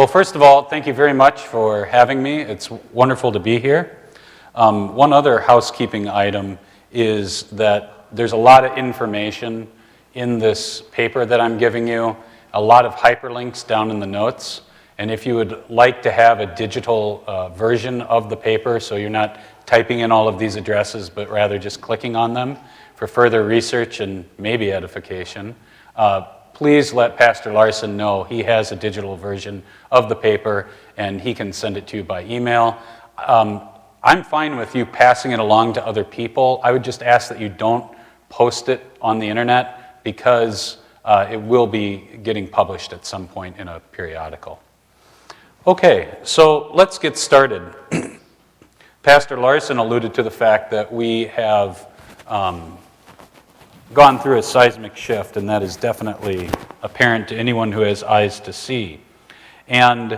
Well, first of all, thank you very much for having me. It's wonderful to be here. One other housekeeping item is that there's a lot of information in this paper that I'm giving you, a lot of hyperlinks down in the notes. And if you would like to have a digital version of the paper, so you're not typing in all of these addresses, but rather just clicking on them for further research and maybe edification, please let Pastor Larson know. He has a digital version of the paper, and he can send it to you by email. I'm fine with you passing it along to other people. I would just ask that you don't post it on the internet because it will be getting published at some point in a periodical. Okay, so let's get started. Pastor Larson alluded to the fact that we have gone through a seismic shift, and that is definitely apparent to anyone who has eyes to see. And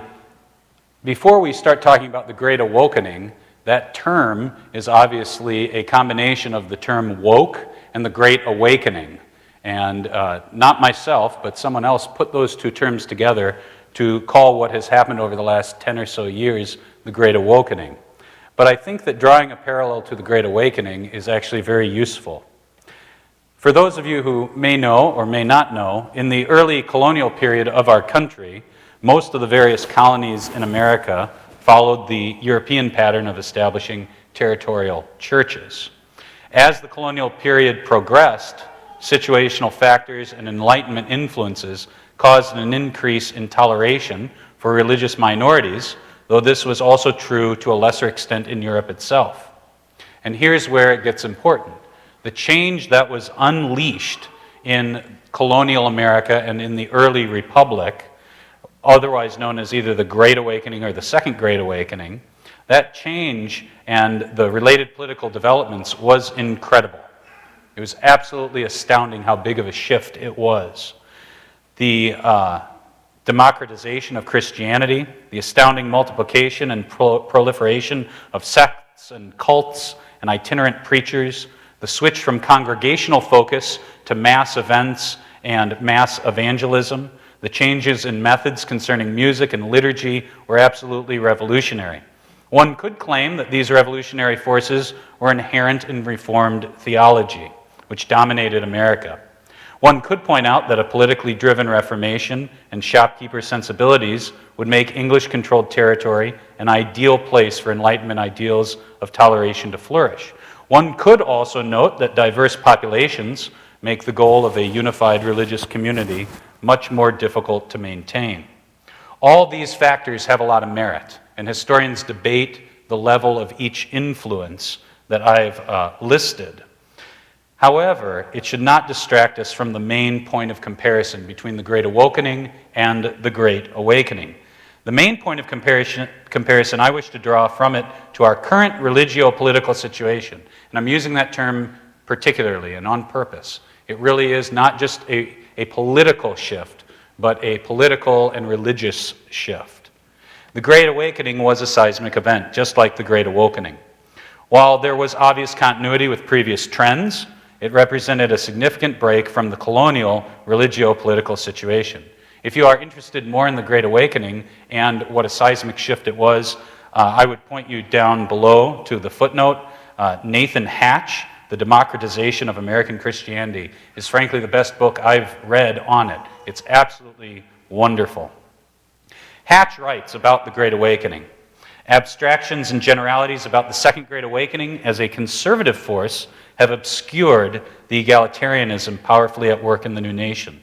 before we start talking about the Great Awokening, that term is obviously a combination of the term woke and the Great Awakening. And not myself, but someone else put those two terms together to call what has happened over the last 10 or so years the Great Awokening. But I think that drawing a parallel to the Great Awakening is actually very useful. For those of you who may know or may not know, in the early colonial period of our country, most of the various colonies in America followed the European pattern of establishing territorial churches. As the colonial period progressed, situational factors and Enlightenment influences caused an increase in toleration for religious minorities, though this was also true to a lesser extent in Europe itself. And here's where it gets important. The change that was unleashed in colonial America and in the early republic, otherwise known as either the Great Awakening or the Second Great Awakening, that change and the related political developments was incredible. It was absolutely astounding how big of a shift it was. The democratization of Christianity, the astounding multiplication and proliferation of sects and cults and itinerant preachers, the switch from congregational focus to mass events and mass evangelism, the changes in methods concerning music and liturgy were absolutely revolutionary. One could claim that these revolutionary forces were inherent in Reformed theology, which dominated America. One could point out that a politically driven Reformation and shopkeeper sensibilities would make English-controlled territory an ideal place for Enlightenment ideals of toleration to flourish. One could also note that diverse populations make the goal of a unified religious community much more difficult to maintain. All these factors have a lot of merit, and historians debate the level of each influence that I've listed. However, it should not distract us from the main point of comparison between the Great Awokening and the Great Awakening. The main point of comparison I wish to draw from it to our current religio-political situation, and I'm using that term particularly and on purpose. It really is not just a political shift, but a political and religious shift. The Great Awakening was a seismic event, just like the Great Awokening. While there was obvious continuity with previous trends, it represented a significant break from the colonial religio-political situation. If you are interested more in the Great Awakening and what a seismic shift it was, I would point you down below to the footnote. Nathan Hatch, The Democratization of American Christianity, is frankly the best book I've read on it. It's absolutely wonderful. Hatch writes about the Great Awakening. Abstractions and generalities about the Second Great Awakening as a conservative force have obscured the egalitarianism powerfully at work in the new nation.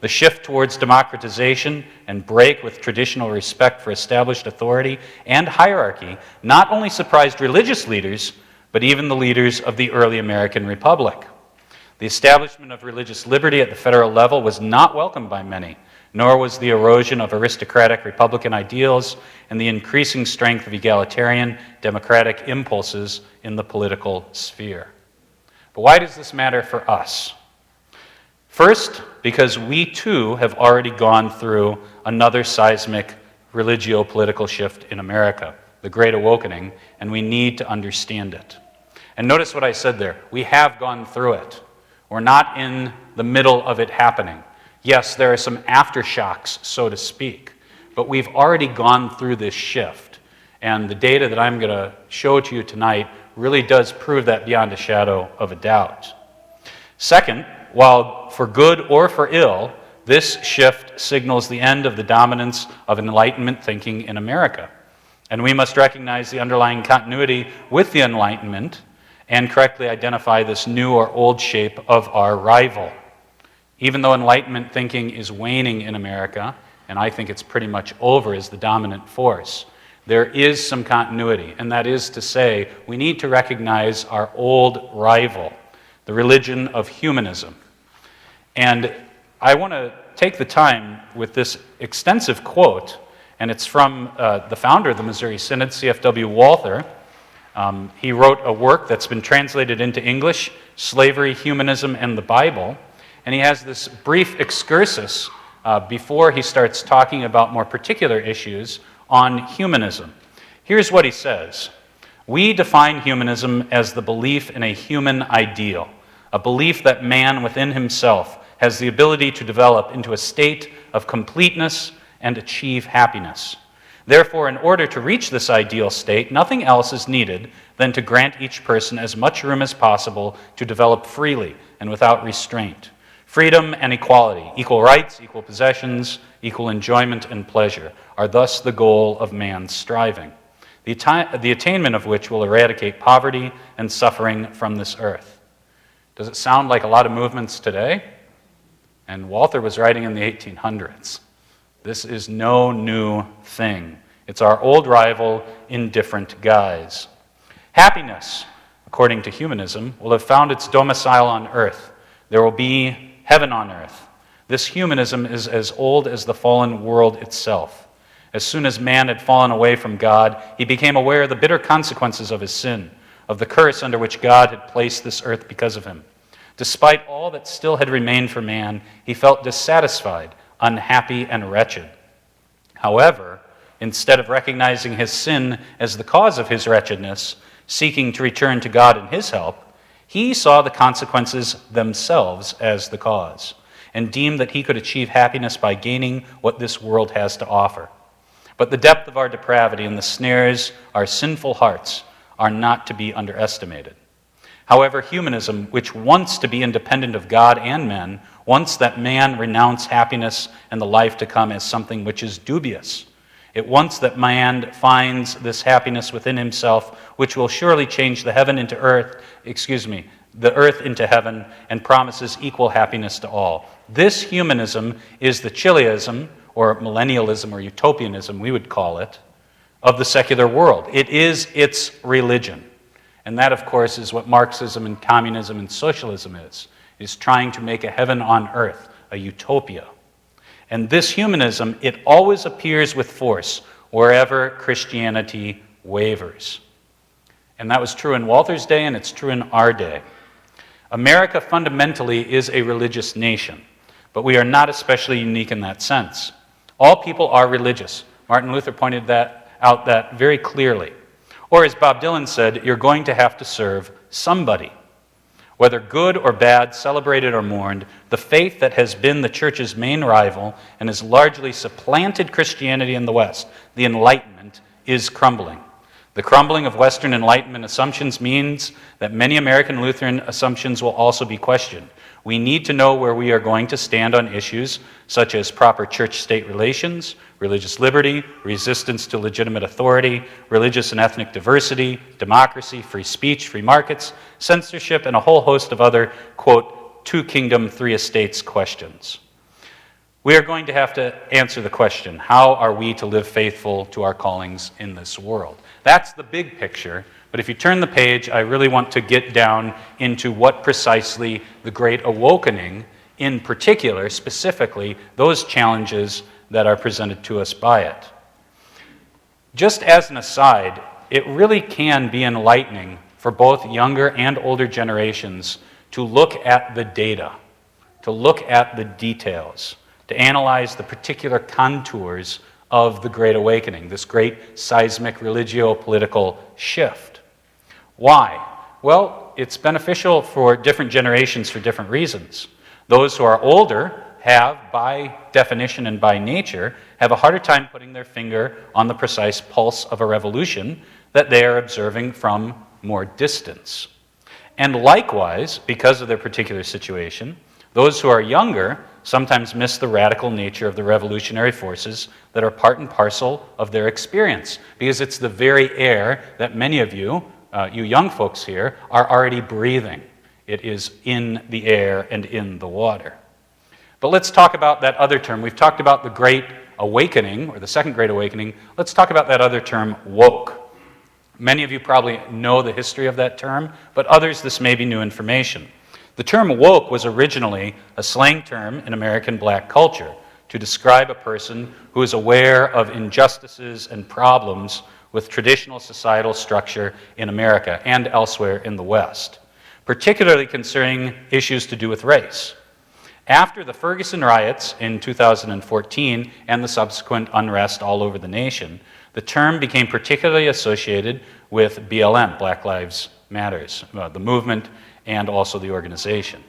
The shift towards democratization and break with traditional respect for established authority and hierarchy not only surprised religious leaders, but even the leaders of the early American Republic. The establishment of religious liberty at the federal level was not welcomed by many, nor was the erosion of aristocratic Republican ideals and the increasing strength of egalitarian democratic impulses in the political sphere. But why does this matter for us? First, because we too have already gone through another seismic religio-political shift in America, the Great Awakening, and we need to understand it. And notice what I said there. We have gone through it. We're not in the middle of it happening. Yes, there are some aftershocks, so to speak, but we've already gone through this shift. And the data that I'm going to show to you tonight really does prove that beyond a shadow of a doubt. Second, while for good or for ill, this shift signals the end of the dominance of Enlightenment thinking in America. And we must recognize the underlying continuity with the Enlightenment and correctly identify this new or old shape of our rival. Even though Enlightenment thinking is waning in America, and I think it's pretty much over as the dominant force, there is some continuity, and that is to say, we need to recognize our old rival, the religion of humanism. And I want to take the time with this extensive quote, and it's from the founder of the Missouri Synod, C.F.W. Walther. He wrote a work that's been translated into English, Slavery, Humanism, and the Bible, and he has this brief excursus before he starts talking about more particular issues on humanism. Here's what he says. We define humanism as the belief in a human ideal, a belief that man within himself has the ability to develop into a state of completeness and achieve happiness. Therefore, in order to reach this ideal state, nothing else is needed than to grant each person as much room as possible to develop freely and without restraint. Freedom and equality, equal rights, equal possessions, equal enjoyment and pleasure are thus the goal of man's striving, the attainment of which will eradicate poverty and suffering from this earth. Does it sound like a lot of movements today? And Walther was writing in the 1800s. This is no new thing. It's our old rival in different guise. Happiness, according to humanism, will have found its domicile on earth. There will be heaven on earth. This humanism is as old as the fallen world itself. As soon as man had fallen away from God, he became aware of the bitter consequences of his sin, of the curse under which God had placed this earth because of him. Despite all that still had remained for man, he felt dissatisfied, unhappy, and wretched. However, instead of recognizing his sin as the cause of his wretchedness, seeking to return to God in his help, he saw the consequences themselves as the cause, and deemed that he could achieve happiness by gaining what this world has to offer. But the depth of our depravity and the snares our sinful hearts are not to be underestimated. However, humanism, which wants to be independent of God and men, wants that man renounce happiness and the life to come as something which is dubious. It wants that man finds this happiness within himself, which will surely change the earth into heaven, and promises equal happiness to all. This humanism is the chiliasm, or millennialism, or utopianism, we would call it, of the secular world. It is its religion. And that, of course, is what Marxism and communism and socialism is trying to make a heaven on earth, a utopia. And this humanism, it always appears with force wherever Christianity wavers. And that was true in Walther's day, and it's true in our day. America fundamentally is a religious nation, but we are not especially unique in that sense. All people are religious. Martin Luther pointed that out very clearly. Or as Bob Dylan said, you're going to have to serve somebody. Whether good or bad, celebrated or mourned, the faith that has been the church's main rival and has largely supplanted Christianity in the West, the Enlightenment, is crumbling. The crumbling of Western Enlightenment assumptions means that many American Lutheran assumptions will also be questioned. We need to know where we are going to stand on issues such as proper church-state relations, religious liberty, resistance to legitimate authority, religious and ethnic diversity, democracy, free speech, free markets, censorship, and a whole host of other, quote, two-kingdom, three estates questions. We are going to have to answer the question, how are we to live faithful to our callings in this world? That's the big picture, but if you turn the page, I really want to get down into what precisely the Great Awokening, in particular, specifically, those challenges that are presented to us by it. Just as an aside, it really can be enlightening for both younger and older generations to look at the data, to look at the details, to analyze the particular contours of the Great Awakening, this great seismic religio-political shift. Why? Well, it's beneficial for different generations for different reasons. Those who are older have, by definition and by nature, have a harder time putting their finger on the precise pulse of a revolution that they are observing from more distance. And likewise, because of their particular situation, those who are younger sometimes miss the radical nature of the revolutionary forces that are part and parcel of their experience, because it's the very air that many of you, you young folks here, are already breathing. It is in the air and in the water. But let's talk about that other term. We've talked about the Great Awakening, or the Second Great Awakening. Let's talk about that other term, woke. Many of you probably know the history of that term, but others, this may be new information. The term woke was originally a slang term in American black culture to describe a person who is aware of injustices and problems with traditional societal structure in America and elsewhere in the West, particularly concerning issues to do with race. After the Ferguson riots in 2014 and the subsequent unrest all over the nation, the term became particularly associated with BLM, Black Lives Matters, the movement and also the organization.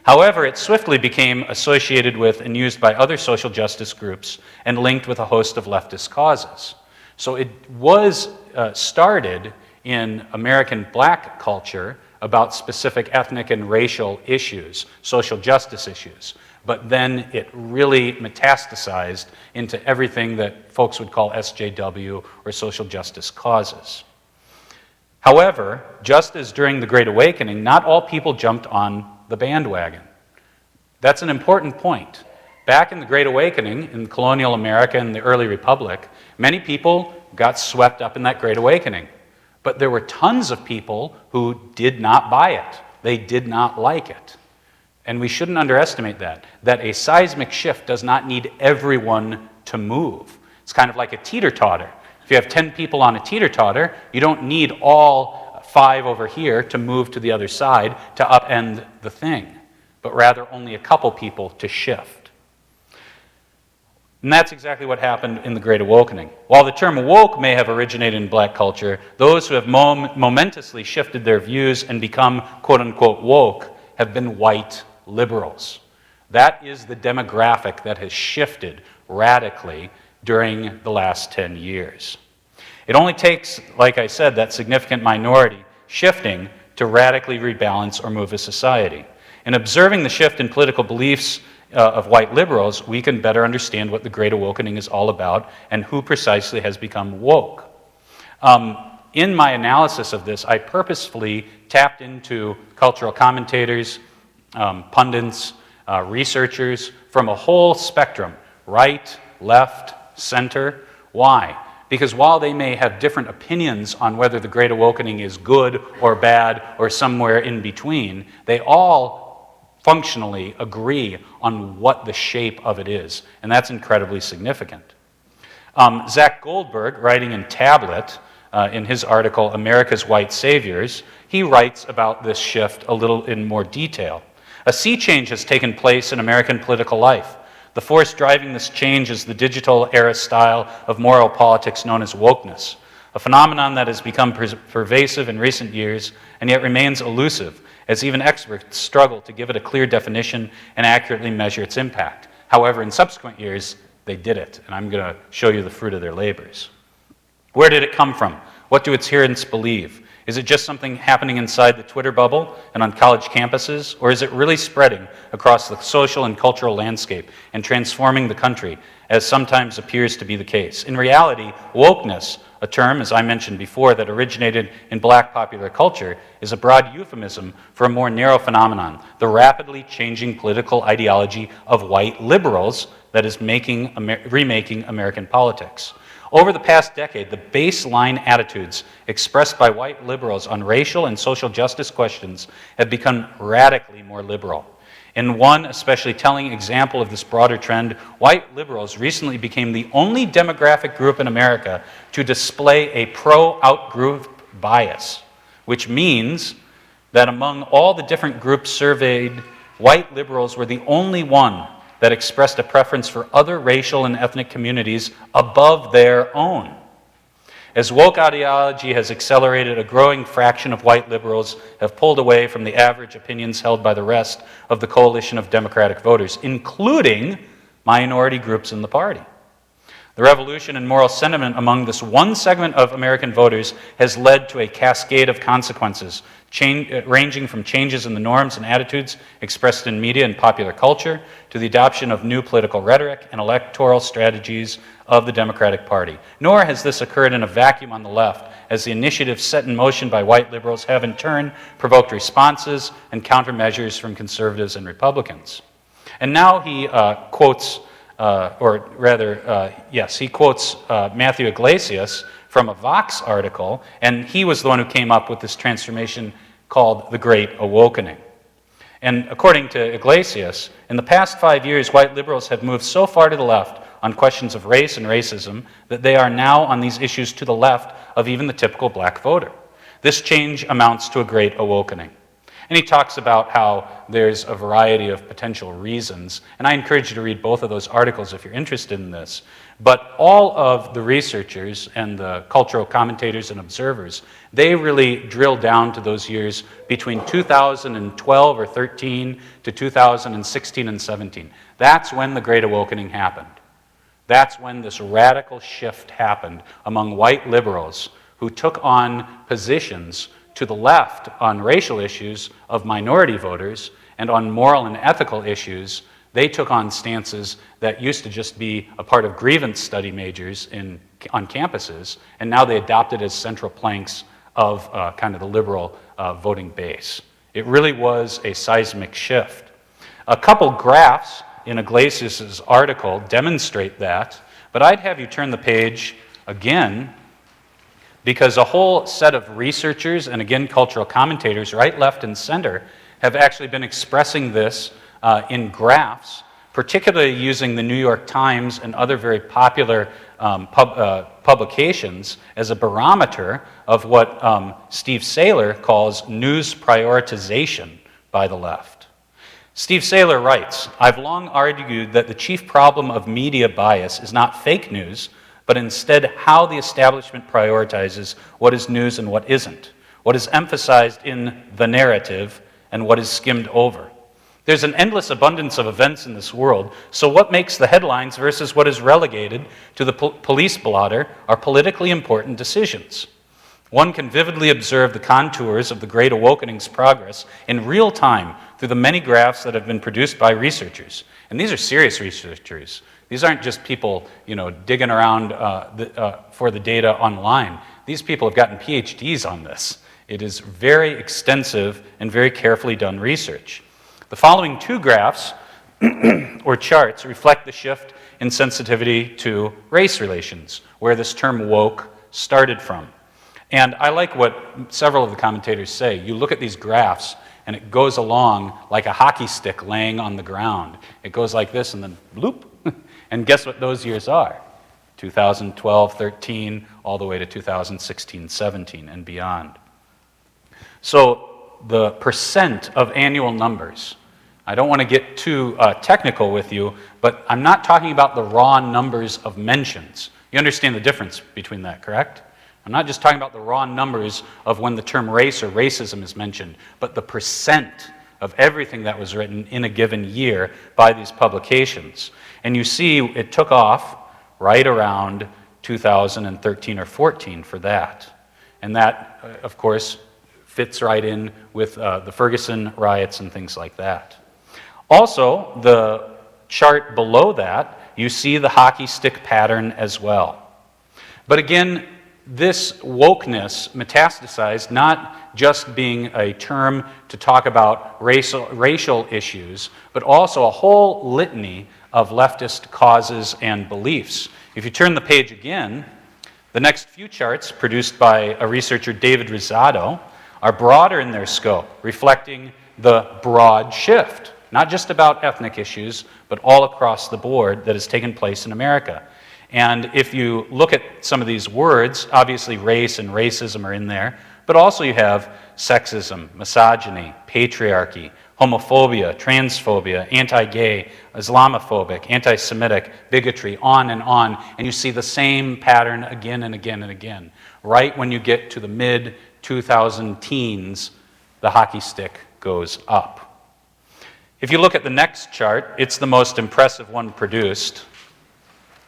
However, it swiftly became associated with and used by other social justice groups and linked with a host of leftist causes. So it was started in American black culture about specific ethnic and racial issues, social justice issues. But then it really metastasized into everything that folks would call SJW or social justice causes. However, just as during the Great Awakening, not all people jumped on the bandwagon. That's an important point. Back in the Great Awakening, in colonial America and the early Republic, many people got swept up in that Great Awakening. But there were tons of people who did not buy it. They did not like it. And we shouldn't underestimate that a seismic shift does not need everyone to move. It's kind of like a teeter-totter. If you have 10 people on a teeter-totter, you don't need all 5 over here to move to the other side to upend the thing, but rather only a couple people to shift. And that's exactly what happened in the Great Awakening. While the term woke may have originated in black culture, those who have momentously shifted their views and become quote-unquote woke have been white liberals. That is the demographic that has shifted radically during the last 10 years. It only takes, like I said, that significant minority shifting to radically rebalance or move a society. In observing the shift in political beliefs of white liberals, we can better understand what the Great Awakening is all about and who precisely has become woke. In my analysis of this, I purposefully tapped into cultural commentators, pundits, researchers from a whole spectrum, right, left, center. Why? Because while they may have different opinions on whether the Great Awakening is good or bad or somewhere in between, they all functionally agree on what the shape of it is, and that's incredibly significant. Zach Goldberg, writing in Tablet, in his article, America's White Saviors, he writes about this shift a little in more detail. A sea change has taken place in American political life. The force driving this change is the digital era style of moral politics known as wokeness, a phenomenon that has become pervasive in recent years and yet remains elusive, as even experts struggle to give it a clear definition and accurately measure its impact. However, in subsequent years, they did it, and I'm going to show you the fruit of their labors. Where did it come from? What do its adherents believe? Is it just something happening inside the Twitter bubble and on college campuses, or is it really spreading across the social and cultural landscape and transforming the country, as sometimes appears to be the case? In reality, wokeness, a term, as I mentioned before, that originated in black popular culture, is a broad euphemism for a more narrow phenomenon, the rapidly changing political ideology of white liberals that is remaking American politics. Over the past decade, the baseline attitudes expressed by white liberals on racial and social justice questions have become radically more liberal. In one especially telling example of this broader trend, white liberals recently became the only demographic group in America to display a pro-out-group bias, which means that among all the different groups surveyed, white liberals were the only one that expressed a preference for other racial and ethnic communities above their own. As woke ideology has accelerated, a growing fraction of white liberals have pulled away from the average opinions held by the rest of the coalition of Democratic voters, including minority groups in the party. The revolution in moral sentiment among this one segment of American voters has led to a cascade of consequences, ranging from changes in the norms and attitudes expressed in media and popular culture to the adoption of new political rhetoric and electoral strategies of the Democratic Party. Nor has this occurred in a vacuum on the left, as the initiatives set in motion by white liberals have in turn provoked responses and countermeasures from conservatives and Republicans. And now he quotes Matthew Iglesias from a Vox article, and he was the one who came up with this transformation called the Great Awokening. And according to Iglesias, in the past 5 years, white liberals have moved so far to the left on questions of race and racism that they are now on these issues to the left of even the typical black voter. This change amounts to a great awakening. And he talks about how there's a variety of potential reasons, and I encourage you to read both of those articles if you're interested in this. But all of the researchers and the cultural commentators and observers, they really drill down to those years between 2012 or 13 to 2016 and 17. That's when the Great Awakening happened. That's when this radical shift happened among white liberals who took on positions to the left on racial issues of minority voters, and on moral and ethical issues, they took on stances that used to just be a part of grievance study majors on campuses, and now they adopted as central planks of kind of the liberal voting base. It really was a seismic shift. A couple graphs in Iglesias' article demonstrate that, but I'd have you turn the page again, because a whole set of researchers and, again, cultural commentators, right, left, and center, have actually been expressing this in graphs, particularly using the New York Times and other very popular publications as a barometer of what Steve Saylor calls news prioritization by the left. Steve Saylor writes, "I've long argued that the chief problem of media bias is not fake news, but instead how the establishment prioritizes what is news and what isn't, what is emphasized in the narrative and what is skimmed over. There's an endless abundance of events in this world, so what makes the headlines versus what is relegated to the police blotter are politically important decisions. One can vividly observe the contours of the Great Awakening's progress in real time through the many graphs that have been produced by researchers." And these are serious researchers. These aren't just people, digging around for the data online. These people have gotten PhDs on this. It is very extensive and very carefully done research. The following two graphs, or charts, reflect the shift in sensitivity to race relations, where this term woke started from. And I like what several of the commentators say. You look at these graphs, and it goes along like a hockey stick laying on the ground. It goes like this, and then bloop. And guess what those years are? 2012, 13, all the way to 2016, 17, and beyond. So the percent of annual numbers, I don't want to get too technical with you, but I'm not talking about the raw numbers of mentions. You understand the difference between that, correct? I'm not just talking about the raw numbers of when the term race or racism is mentioned, but the percent of everything that was written in a given year by these publications. And you see it took off right around 2013 or 14 for that. And that, of course, fits right in with the Ferguson riots and things like that. Also, the chart below that, you see the hockey stick pattern as well. But again, this wokeness metastasized, not just being a term to talk about racial issues, but also a whole litany of leftist causes and beliefs. If you turn the page again, the next few charts, produced by a researcher, David Rosado, are broader in their scope, reflecting the broad shift, not just about ethnic issues, but all across the board that has taken place in America. And if you look at some of these words, obviously race and racism are in there, but also you have sexism, misogyny, patriarchy, homophobia, transphobia, anti-gay, Islamophobic, anti-Semitic, bigotry, on, and you see the same pattern again and again and again. Right when you get to the mid-2000 teens, the hockey stick goes up. If you look at the next chart, it's the most impressive one produced,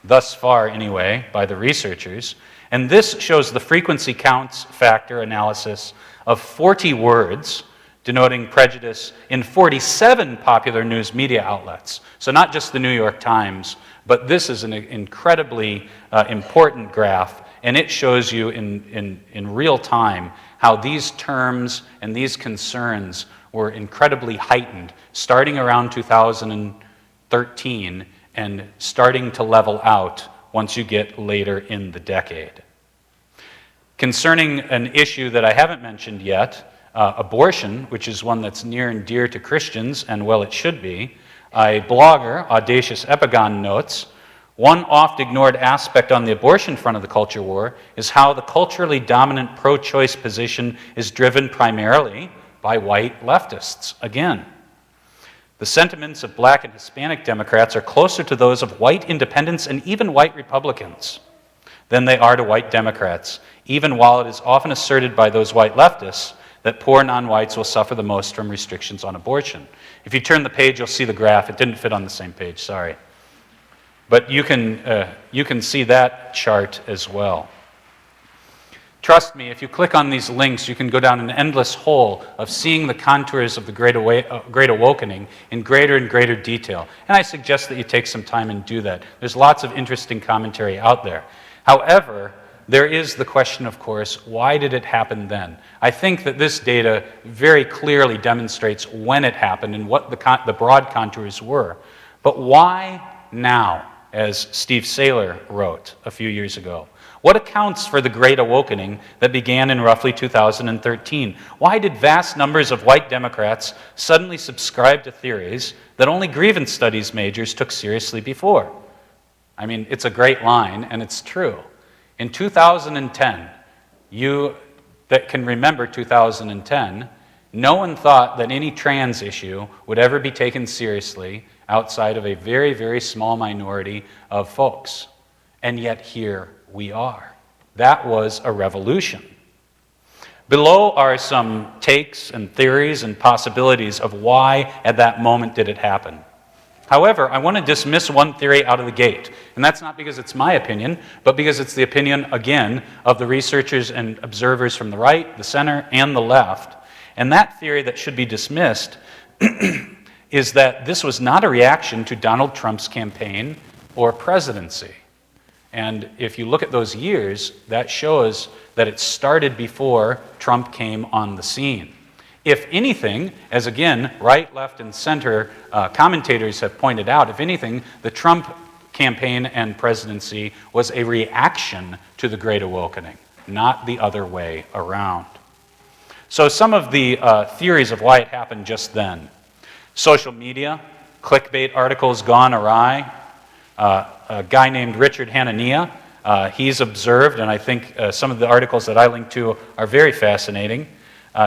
thus far anyway, by the researchers, and this shows the frequency counts factor analysis of 40 words denoting prejudice in 47 popular news media outlets. So not just the New York Times, but this is an incredibly important graph, and it shows you in real time how these terms and these concerns were incredibly heightened starting around 2013 and starting to level out once you get later in the decade. Concerning an issue that I haven't mentioned yet, abortion, which is one that's near and dear to Christians, and well, it should be, a blogger, Audacious Epigon, notes, one oft-ignored aspect on the abortion front of the culture war is how the culturally dominant pro-choice position is driven primarily by white leftists. Again, the sentiments of black and Hispanic Democrats are closer to those of white independents and even white Republicans than they are to white Democrats, even while it is often asserted by those white leftists that poor non-whites will suffer the most from restrictions on abortion. If you turn the page, you'll see the graph. It didn't fit on the same page, sorry. But you can see that chart as well. Trust me, if you click on these links, you can go down an endless hole of seeing the contours of the Great Awokening in greater and greater detail. And I suggest that you take some time and do that. There's lots of interesting commentary out there. However, there is the question, of course, why did it happen then? I think that this data very clearly demonstrates when it happened and what the broad contours were. But why now, as Steve Saylor wrote a few years ago? What accounts for the Great Awokening that began in roughly 2013? Why did vast numbers of white Democrats suddenly subscribe to theories that only grievance studies majors took seriously before? I mean, it's a great line, and it's true. In 2010, you that can remember 2010, no one thought that any trans issue would ever be taken seriously outside of a very, very small minority of folks. And yet here we are. That was a revolution. Below are some takes and theories and possibilities of why at that moment did it happen. However, I want to dismiss one theory out of the gate, and that's not because it's my opinion, but because it's the opinion, again, of the researchers and observers from the right, the center, and the left. And that theory that should be dismissed is that this was not a reaction to Donald Trump's campaign or presidency. And if you look at those years, that shows that it started before Trump came on the scene. If anything, as again, right, left, and center commentators have pointed out, if anything, the Trump campaign and presidency was a reaction to the Great Awakening, not the other way around. So some of the theories of why it happened just then. Social media, clickbait articles gone awry. A guy named Richard Hanania, he's observed, and I think some of the articles that I link to are very fascinating.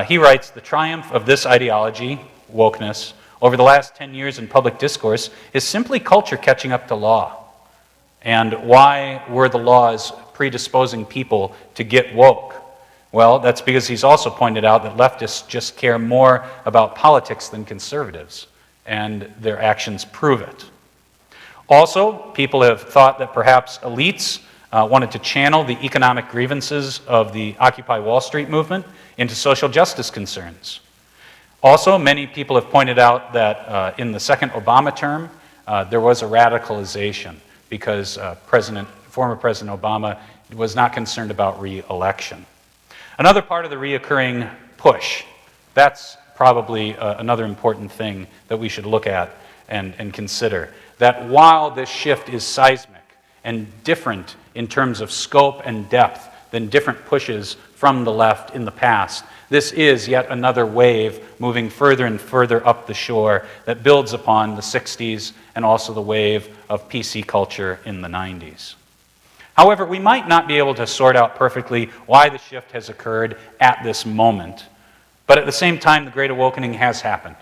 He writes, the triumph of this ideology, wokeness, over the last 10 years in public discourse is simply culture catching up to law. And why were the laws predisposing people to get woke? Well, that's because he's also pointed out that leftists just care more about politics than conservatives, and their actions prove it. Also, people have thought that perhaps elites wanted to channel the economic grievances of the Occupy Wall Street movement into social justice concerns. Also, many people have pointed out that in the second Obama term, there was a radicalization because former President Obama was not concerned about re-election. Another part of the reoccurring push, that's probably another important thing that we should look at and consider, that while this shift is seismic and different in terms of scope and depth than different pushes from the left in the past, this is yet another wave moving further and further up the shore that builds upon the 60s and also the wave of PC culture in the 90s. However, we might not be able to sort out perfectly why the shift has occurred at this moment, but at the same time, the Great Awakening has happened.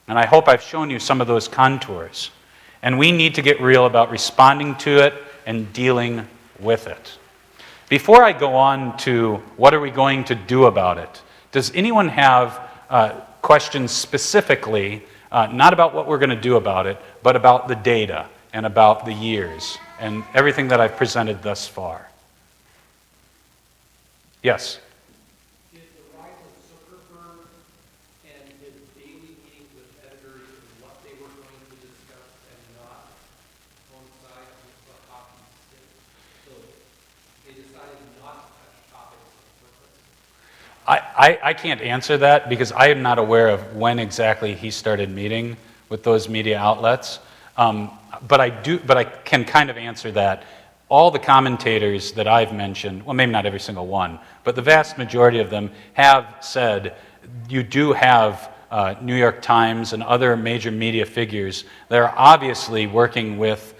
And I hope I've shown you some of those contours. And we need to get real about responding to it and dealing with it. Before I go on to what are we going to do about it, does anyone have questions specifically, not about what we're going to do about it, but about the data and about the years and everything that I've presented thus far? Yes? Did the rise of Zuckerberg and his daily meetings with editors and what they were going to discuss and not coincide with what hockey did? So they decided not to touch topics on purpose? I can't answer that because I am not aware of when exactly he started meeting with those media outlets. But I can kind of answer that. All the commentators that I've mentioned, well, maybe not every single one, but the vast majority of them have said you do have New York Times and other major media figures that are obviously working with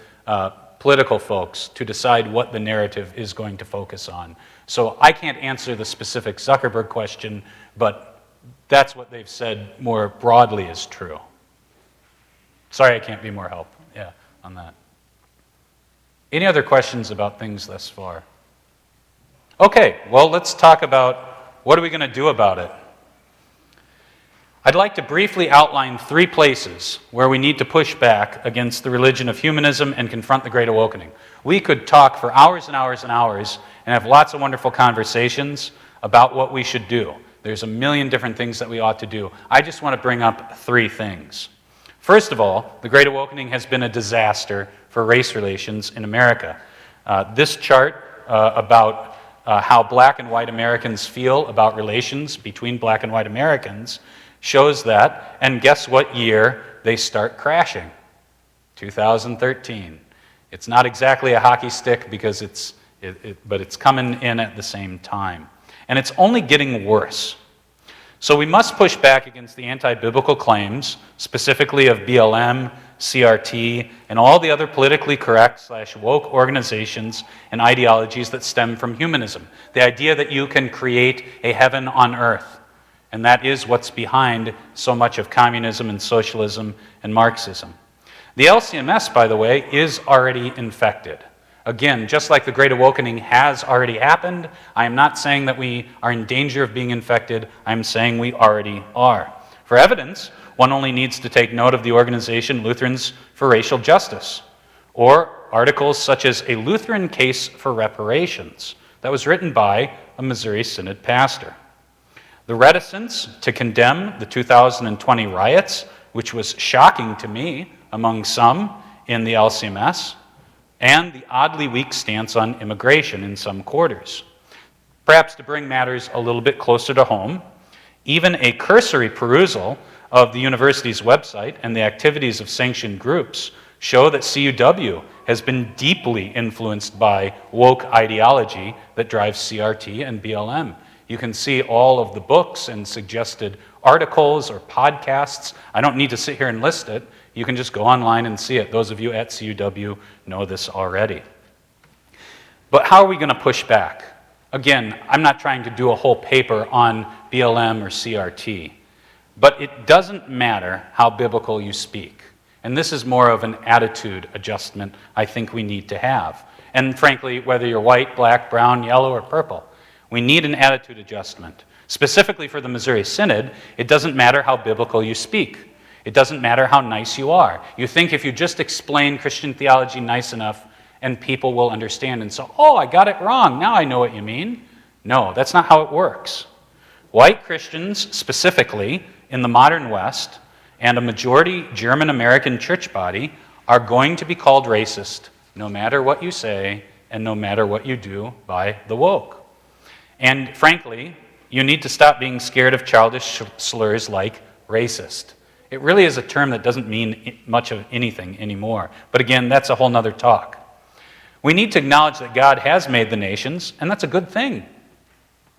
political folks to decide what the narrative is going to focus on. So I can't answer the specific Zuckerberg question, but that's what they've said more broadly is true. Sorry I can't be more help, on that. Any other questions about things thus far? Okay, well, let's talk about what are we going to do about it. I'd like to briefly outline 3 places where we need to push back against the religion of humanism and confront the Great Awakening. We could talk for hours and hours and hours and have lots of wonderful conversations about what we should do. There's a million different things that we ought to do. I just want to bring up 3 things. First of all, the Great Awakening has been a disaster for race relations in America. This chart about how black and white Americans feel about relations between black and white Americans shows that, and guess what year they start crashing? 2013. It's not exactly a hockey stick because but it's coming in at the same time. And it's only getting worse. So we must push back against the anti-biblical claims, specifically of BLM, CRT, and all the other politically correct / woke organizations and ideologies that stem from humanism. The idea that you can create a heaven on earth. And that is what's behind so much of communism and socialism and Marxism. The LCMS, by the way, is already infected. Again, just like the Great Awakening has already happened, I am not saying that we are in danger of being infected. I'm saying we already are. For evidence, one only needs to take note of the organization Lutherans for Racial Justice, or articles such as A Lutheran Case for Reparations, that was written by a Missouri Synod pastor. The reticence to condemn the 2020 riots, which was shocking to me among some in the LCMS, and the oddly weak stance on immigration in some quarters. Perhaps to bring matters a little bit closer to home, even a cursory perusal of the university's website and the activities of sanctioned groups show that CUW has been deeply influenced by woke ideology that drives CRT and BLM. You can see all of the books and suggested articles or podcasts. I don't need to sit here and list it. You can just go online and see it. Those of you at CUW know this already. But how are we going to push back? Again, I'm not trying to do a whole paper on BLM or CRT, but it doesn't matter how biblical you speak. And this is more of an attitude adjustment I think we need to have. And frankly, whether you're white, black, brown, yellow, or purple, we need an attitude adjustment. Specifically for the Missouri Synod, it doesn't matter how biblical you speak. It doesn't matter how nice you are. You think if you just explain Christian theology nice enough and people will understand and say, oh, I got it wrong, now I know what you mean. No, that's not how it works. White Christians, specifically in the modern West, and a majority German American church body are going to be called racist no matter what you say and no matter what you do by the woke. And frankly, you need to stop being scared of childish slurs like racist. It really is a term that doesn't mean much of anything anymore. But again, that's a whole nother talk. We need to acknowledge that God has made the nations, and that's a good thing.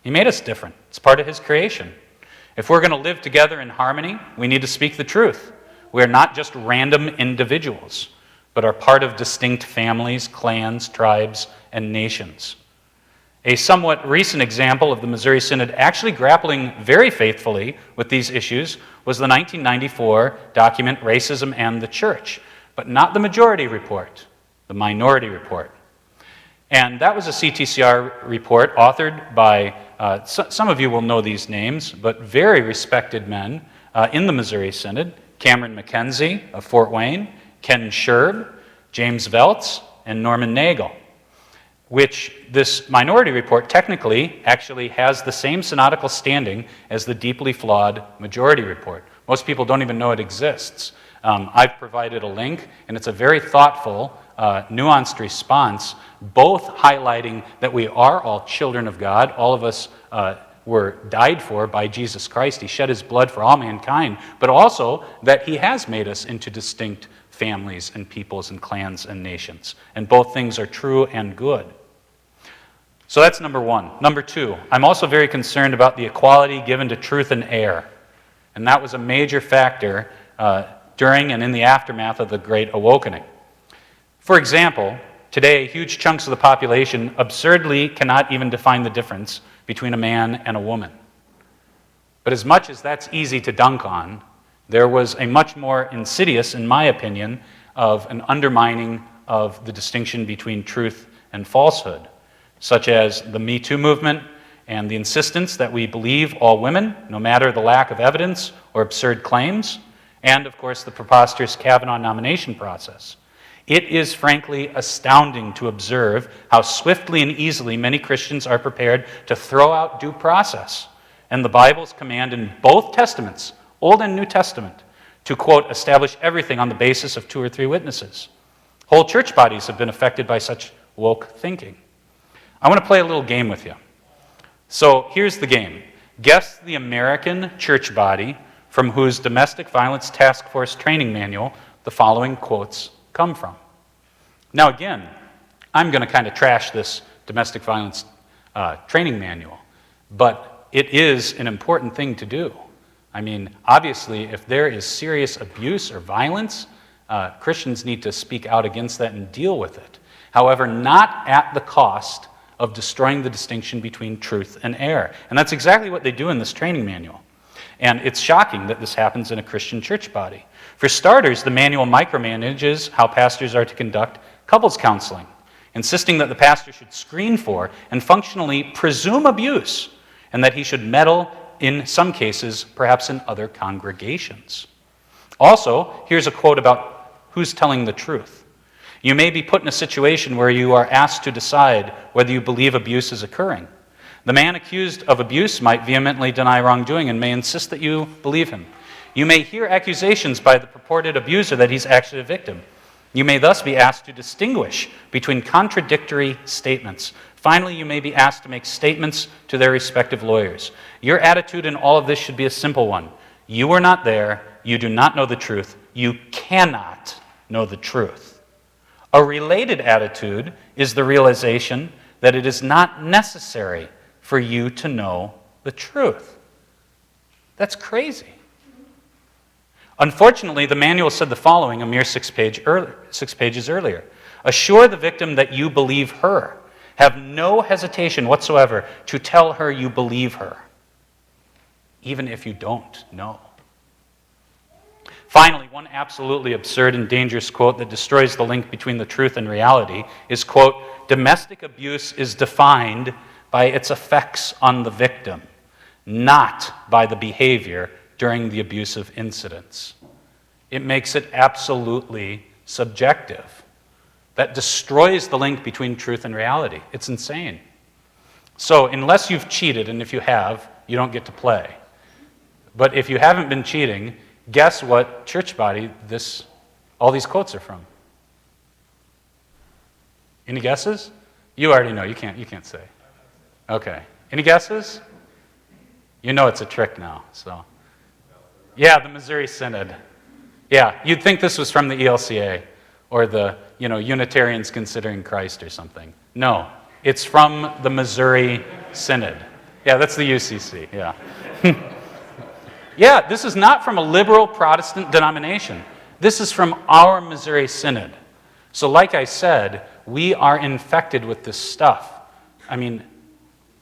He made us different. It's part of his creation. If we're going to live together in harmony, we need to speak the truth. We are not just random individuals, but are part of distinct families, clans, tribes, and nations. A somewhat recent example of the Missouri Synod actually grappling very faithfully with these issues was the 1994 document Racism and the Church, but not the majority report, the minority report. And that was a CTCR report authored by, some of you will know these names, but very respected men in the Missouri Synod: Cameron McKenzie of Fort Wayne, Ken Scherb, James Veltz, and Norman Nagel, which this minority report technically actually has the same synodical standing as the deeply flawed majority report. Most people don't even know it exists. I've provided a link, and it's a very thoughtful, nuanced response, both highlighting that we are all children of God. All of us were died for by Jesus Christ. He shed his blood for all mankind, but also that he has made us into distinct families and peoples and clans and nations. And both things are true and good. So that's number one. Number two, I'm also very concerned about the equality given to truth and error. And that was a major factor during and in the aftermath of the Great Awokening. For example, today, huge chunks of the population absurdly cannot even define the difference between a man and a woman. But as much as that's easy to dunk on, there was a much more insidious, in my opinion, of an undermining of the distinction between truth and falsehood, such as the Me Too movement and the insistence that we believe all women, no matter the lack of evidence or absurd claims, and, of course, the preposterous Kavanaugh nomination process. It is frankly astounding to observe how swiftly and easily many Christians are prepared to throw out due process and the Bible's command in both Testaments, Old and New Testament, to, quote, establish everything on the basis of 2 or 3 witnesses. Whole church bodies have been affected by such woke thinking. I want to play a little game with you. So here's the game. Guess the American church body from whose domestic violence task force training manual the following quotes come from. Now again, I'm going to kind of trash this domestic violence training manual, but it is an important thing to do. I mean, obviously, if there is serious abuse or violence, Christians need to speak out against that and deal with it. However, not at the cost of destroying the distinction between truth and error. And that's exactly what they do in this training manual. And it's shocking that this happens in a Christian church body. For starters, the manual micromanages how pastors are to conduct couples counseling, insisting that the pastor should screen for and functionally presume abuse, and that he should meddle in some cases, perhaps in other congregations. Also, here's a quote about who's telling the truth. You may be put in a situation where you are asked to decide whether you believe abuse is occurring. The man accused of abuse might vehemently deny wrongdoing and may insist that you believe him. You may hear accusations by the purported abuser that he's actually a victim. You may thus be asked to distinguish between contradictory statements. Finally, you may be asked to make statements to their respective lawyers. Your attitude in all of this should be a simple one. You were not there. You do not know the truth. You cannot know the truth. A related attitude is the realization that it is not necessary for you to know the truth. That's crazy. Unfortunately, the manual said the following a mere 6 pages earlier. Assure the victim that you believe her. Have no hesitation whatsoever to tell her you believe her, even if you don't know. Finally, one absolutely absurd and dangerous quote that destroys the link between the truth and reality is, quote, domestic abuse is defined by its effects on the victim, not by the behavior during the abusive incidents. It makes it absolutely subjective. That destroys the link between truth and reality. It's insane. So unless you've cheated, and if you have, you don't get to play. But if you haven't been cheating, guess what church body all these quotes are from? Any guesses? You already know. You can't say. Okay. Any guesses? You know it's a trick now, so. Yeah, the Missouri Synod. Yeah, you'd think this was from the ELCA or the, Unitarians Considering Christ or something. No, it's from the Missouri Synod. Yeah, that's the UCC, yeah. Yeah, this is not from a liberal Protestant denomination. This is from our Missouri Synod. So like I said, we are infected with this stuff. I mean,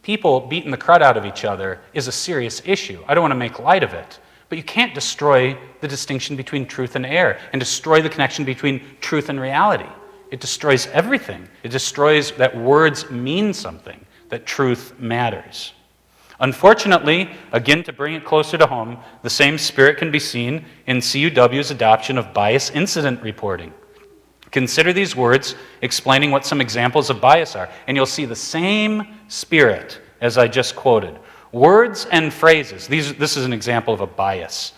people beating the crud out of each other is a serious issue. I don't want to make light of it. But you can't destroy the distinction between truth and error and destroy the connection between truth and reality. It destroys everything. It destroys that words mean something, that truth matters. Unfortunately, again, to bring it closer to home, the same spirit can be seen in CUW's adoption of bias incident reporting. Consider these words explaining what some examples of bias are, and you'll see the same spirit as I just quoted. Words and phrases, this is an example of a bias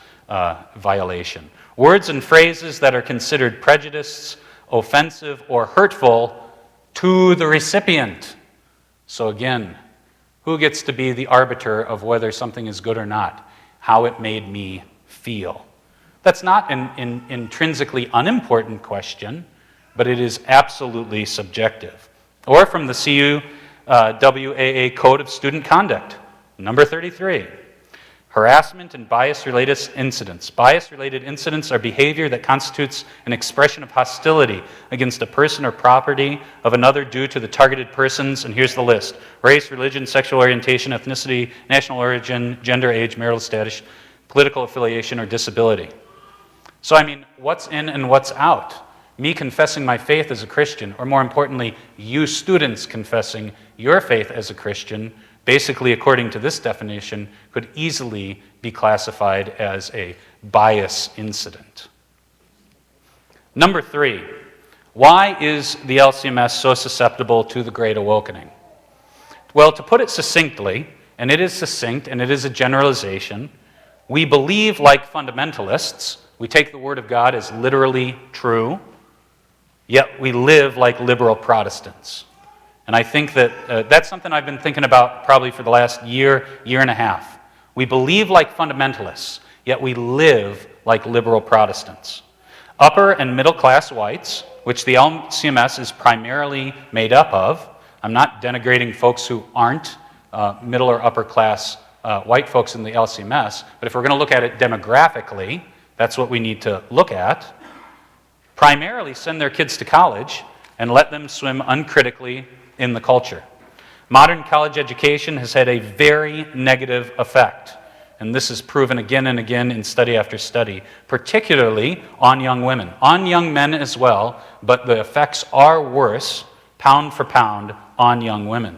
violation. Words and phrases that are considered prejudiced, offensive, or hurtful to the recipient. So again, who gets to be the arbiter of whether something is good or not? How it made me feel. That's not an intrinsically unimportant question, but it is absolutely subjective. Or from the CUWAA Code of Student Conduct, number 33. Harassment and bias-related incidents. Bias-related incidents are behavior that constitutes an expression of hostility against a person or property of another due to the targeted person's, and here's the list: race, religion, sexual orientation, ethnicity, national origin, gender, age, marital status, political affiliation, or disability. So, I mean, what's in and what's out? Me confessing my faith as a Christian, or more importantly, you students confessing your faith as a Christian, basically, according to this definition, could easily be classified as a bias incident. Number 3, why is the LCMS so susceptible to the Great Awakening? Well, to put it succinctly, and it is succinct and it is a generalization, we believe like fundamentalists, we take the Word of God as literally true, yet we live like liberal Protestants. And I think that that's something I've been thinking about probably for the last year and a half. We believe like fundamentalists, yet we live like liberal Protestants. Upper and middle class whites, which the LCMS is primarily made up of, I'm not denigrating folks who aren't middle or upper class white folks in the LCMS, but if we're going to look at it demographically, that's what we need to look at. Primarily send their kids to college and let them swim uncritically in the culture. Modern college education has had a very negative effect, and this is proven again and again in study after study, particularly on young women, on young men as well, but the effects are worse, pound for pound, on young women,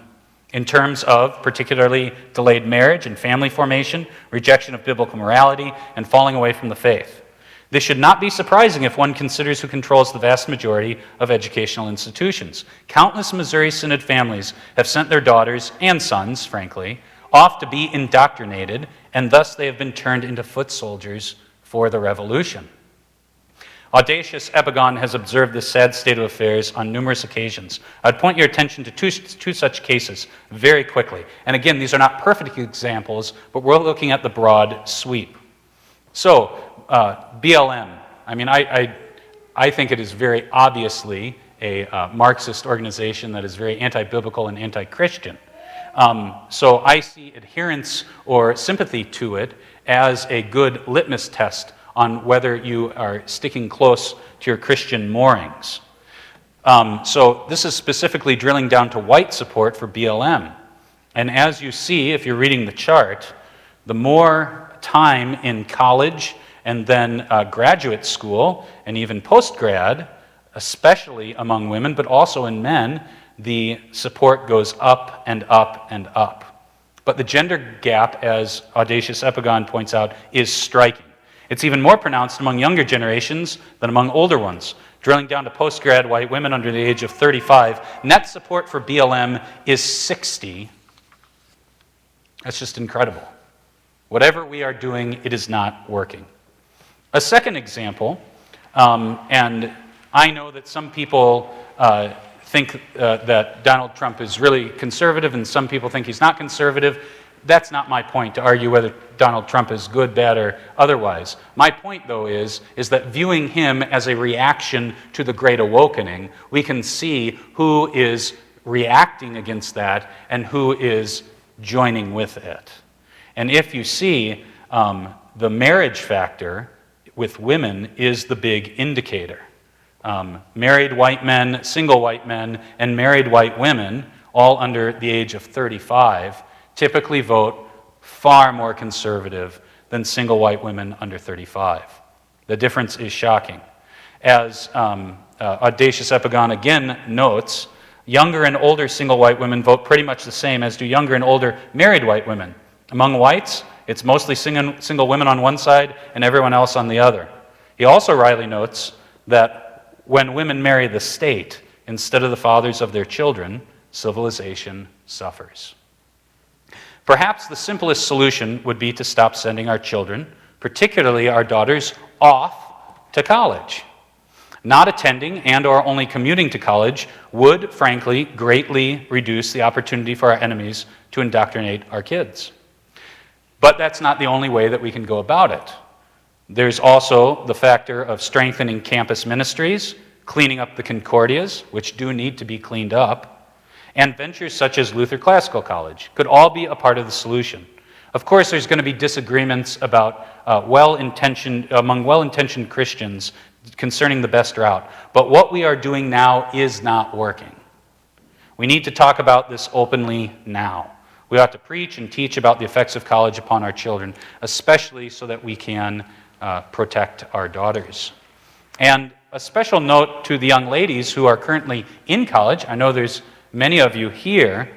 in terms of particularly delayed marriage and family formation, rejection of biblical morality, and falling away from the faith. This should not be surprising if one considers who controls the vast majority of educational institutions. Countless Missouri Synod families have sent their daughters, and sons, frankly, off to be indoctrinated, and thus they have been turned into foot soldiers for the revolution. Audacious Epigon has observed this sad state of affairs on numerous occasions. I'd point your attention to two such cases very quickly. And again, these are not perfect examples, but we're looking at the broad sweep. So, BLM, I mean, I think it is very obviously a Marxist organization that is very anti-biblical and anti-Christian. So I see adherence or sympathy to it as a good litmus test on whether you are sticking close to your Christian moorings. So this is specifically drilling down to white support for BLM. And as you see, if you're reading the chart, the more time in college and then graduate school and even post-grad, especially among women, but also in men, the support goes up and up and up. But the gender gap, as Audacious Epigon points out, is striking. It's even more pronounced among younger generations than among older ones. Drilling down to post-grad white women under the age of 35, net support for BLM is 60. That's just incredible. Whatever we are doing, it is not working. A second example, and I know that some people think that Donald Trump is really conservative and some people think he's not conservative. That's not my point to argue whether Donald Trump is good, bad, or otherwise. My point, though, is that viewing him as a reaction to the Great Awakening, we can see who is reacting against that and who is joining with it. And if you see, the marriage factor with women is the big indicator. Married white men, single white men, and married white women all under the age of 35, typically vote far more conservative than single white women under 35. The difference is shocking. As Audacious Epigon again notes, younger and older single white women vote pretty much the same as do younger and older married white women. Among whites, it's mostly single women on one side and everyone else on the other. He also wryly notes that when women marry the state instead of the fathers of their children, civilization suffers. Perhaps the simplest solution would be to stop sending our children, particularly our daughters, off to college. Not attending and or only commuting to college would, frankly, greatly reduce the opportunity for our enemies to indoctrinate our kids. But that's not the only way that we can go about it. There's also the factor of strengthening campus ministries, cleaning up the Concordias, which do need to be cleaned up, and ventures such as Luther Classical College could all be a part of the solution. Of course, there's going to be disagreements about among well-intentioned Christians concerning the best route, but what we are doing now is not working. We need to talk about this openly now. We ought to preach and teach about the effects of college upon our children, especially so that we can protect our daughters. And a special note to the young ladies who are currently in college. I know there's many of you here,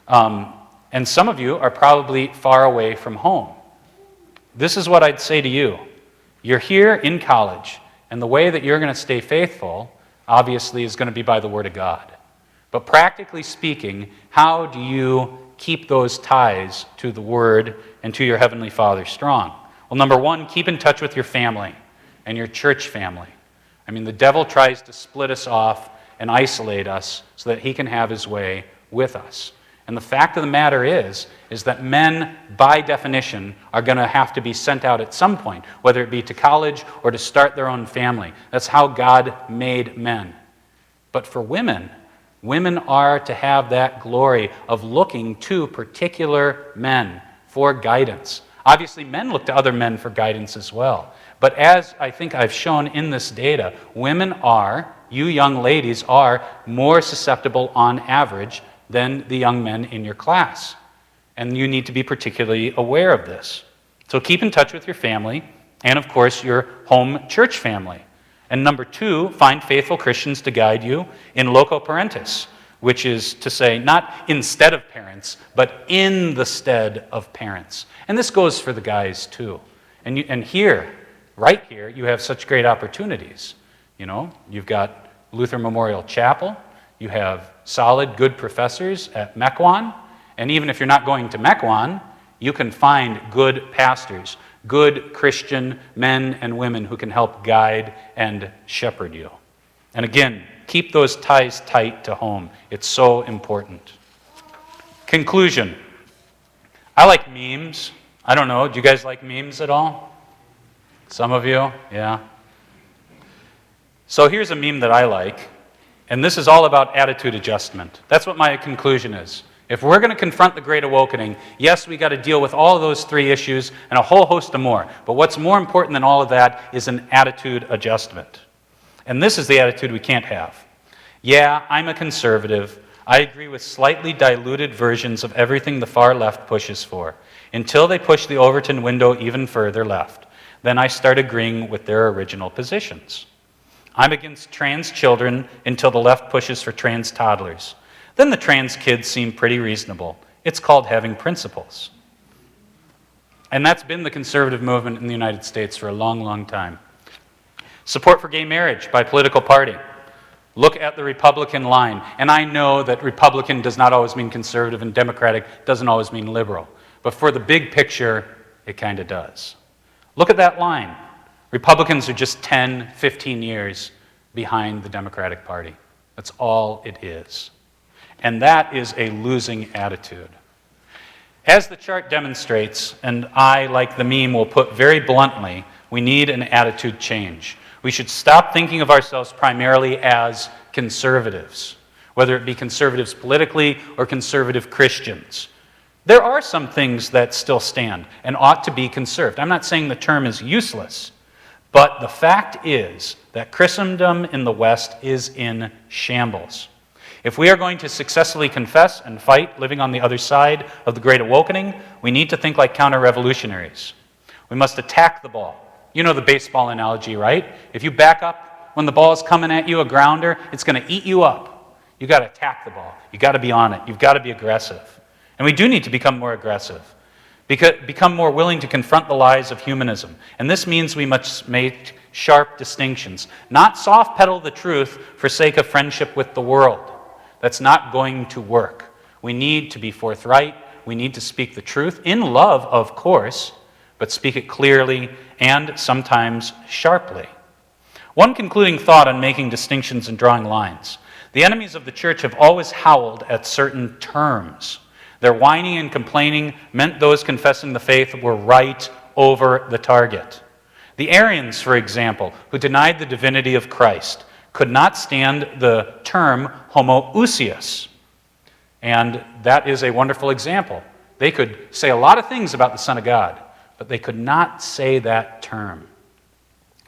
and some of you are probably far away from home. This is what I'd say to you. You're here in college, and the way that you're going to stay faithful, obviously, is going to be by the Word of God. But practically speaking, how do you keep those ties to the Word and to your Heavenly Father strong? Well, number one, keep in touch with your family and your church family. I mean, the devil tries to split us off and isolate us so that he can have his way with us. And the fact of the matter is that men, by definition, are going to have to be sent out at some point, whether it be to college or to start their own family. That's how God made men. But for women, women are to have that glory of looking to particular men for guidance. Obviously, men look to other men for guidance as well. But as I think I've shown in this data, women are, you young ladies are, more susceptible on average than the young men in your class. And you need to be particularly aware of this. So keep in touch with your family and, of course, your home church family. And number two, find faithful Christians to guide you in loco parentis, which is to say not instead of parents, but in the stead of parents. And this goes for the guys too. And here, right here, you have such great opportunities. You know, you've got Lutheran Memorial Chapel, you have solid, good professors at Mequon, and even if you're not going to Mequon, you can find good pastors, good Christian men and women who can help guide and shepherd you. And again, keep those ties tight to home. It's so important. Conclusion. I like memes. I don't know, do you guys like memes at all? Some of you? Yeah. So here's a meme that I like, and this is all about attitude adjustment. That's what my conclusion is. If we're going to confront the Great Awokening, yes, we got to deal with all of those three issues and a whole host of more. But what's more important than all of that is an attitude adjustment. And this is the attitude we can't have. Yeah, I'm a conservative. I agree with slightly diluted versions of everything the far left pushes for, until they push the Overton window even further left. Then I start agreeing with their original positions. I'm against trans children until the left pushes for trans toddlers. Then the trans kids seem pretty reasonable. It's called having principles. And that's been the conservative movement in the United States for a long, long time. Support for gay marriage by political party. Look at the Republican line. And I know that Republican does not always mean conservative and Democratic doesn't always mean liberal. But for the big picture, it kind of does. Look at that line. Republicans are just 10, 15 years behind the Democratic Party. That's all it is. And that is a losing attitude. As the chart demonstrates, and I, like the meme, will put very bluntly, we need an attitude change. We should stop thinking of ourselves primarily as conservatives, whether it be conservatives politically or conservative Christians. There are some things that still stand and ought to be conserved. I'm not saying the term is useless, but the fact is that Christendom in the West is in shambles. If we are going to successfully confess and fight living on the other side of the Great Awokening, we need to think like counter-revolutionaries. We must attack the ball. You know the baseball analogy, right? If you back up when the ball is coming at you, a grounder, it's going to eat you up. You've got to attack the ball. You've got to be on it. You've got to be aggressive. And we do need to become more aggressive, become more willing to confront the lies of humanism. And this means we must make sharp distinctions, not soft pedal the truth for sake of friendship with the world. That's not going to work. We need to be forthright. We need to speak the truth, in love, of course, but speak it clearly and sometimes sharply. One concluding thought on making distinctions and drawing lines. The enemies of the church have always howled at certain terms. Their whining and complaining meant those confessing the faith were right over the target. The Arians, for example, who denied the divinity of Christ, could not stand the term homoousios. And that is a wonderful example. They could say a lot of things about the Son of God, but they could not say that term.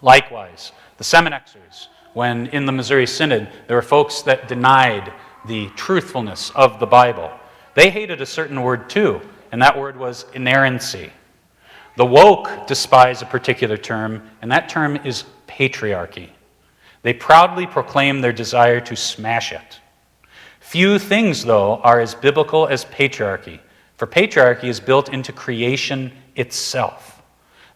Likewise, the Seminexers, when in the Missouri Synod, there were folks that denied the truthfulness of the Bible. They hated a certain word too, and that word was inerrancy. The woke despise a particular term, and that term is patriarchy. They proudly proclaim their desire to smash it. Few things, though, are as biblical as patriarchy, for patriarchy is built into creation itself.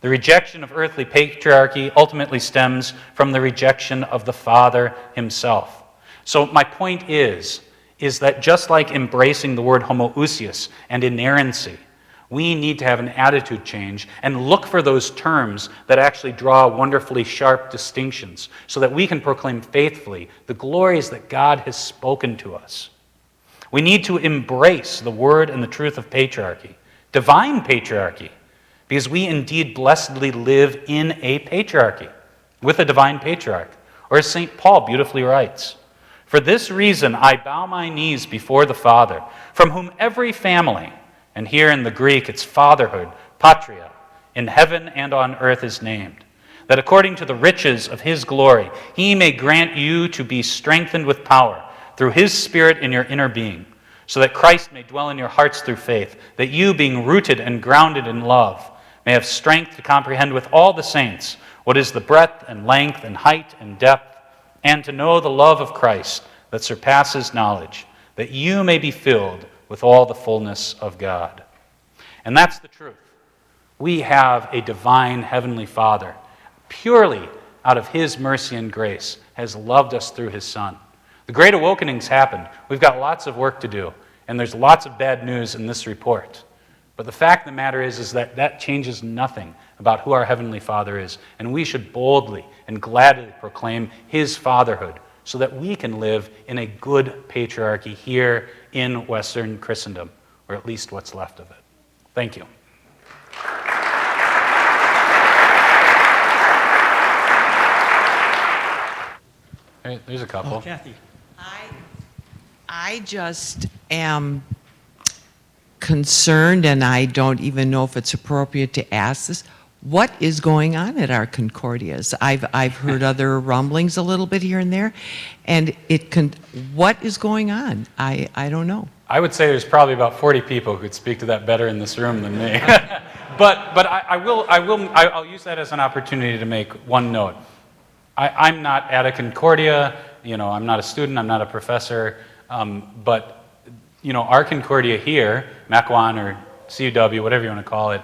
The rejection of earthly patriarchy ultimately stems from the rejection of the Father himself. So my point is that just like embracing the word homoousios and inerrancy, we need to have an attitude change and look for those terms that actually draw wonderfully sharp distinctions so that we can proclaim faithfully the glories that God has spoken to us. We need to embrace the word and the truth of patriarchy, divine patriarchy, because we indeed blessedly live in a patriarchy with a divine patriarch. Or as St. Paul beautifully writes, "For this reason I bow my knees before the Father, from whom every family," and here in the Greek it's fatherhood, patria, "in heaven and on earth is named, that according to the riches of his glory he may grant you to be strengthened with power through his Spirit in your inner being, so that Christ may dwell in your hearts through faith, that you, being rooted and grounded in love, may have strength to comprehend with all the saints what is the breadth and length and height and depth, and to know the love of Christ that surpasses knowledge, that you may be filled with all the fullness of God." And that's the truth. We have a divine heavenly Father, purely out of his mercy and grace, has loved us through his Son. The Great Awakening's happened. We've got lots of work to do, and there's lots of bad news in this report. But the fact of the matter is that that changes nothing about who our Heavenly Father is, and we should boldly and gladly proclaim his fatherhood so that we can live in a good patriarchy here in Western Christendom, or at least what's left of it. Thank you. Hey, there's a couple. Oh, Kathy. I just am concerned, and I don't even know if it's appropriate to ask this. What is going on at our Concordias? I've heard other rumblings a little bit here and there, and what is going on? I don't know. I would say there's probably about 40 people who could speak to that better in this room than me. but I'll use that as an opportunity to make one note. I'm not at a Concordia, I'm not a student, I'm not a professor, but our Concordia here, Mequon or CUW, whatever you want to call it,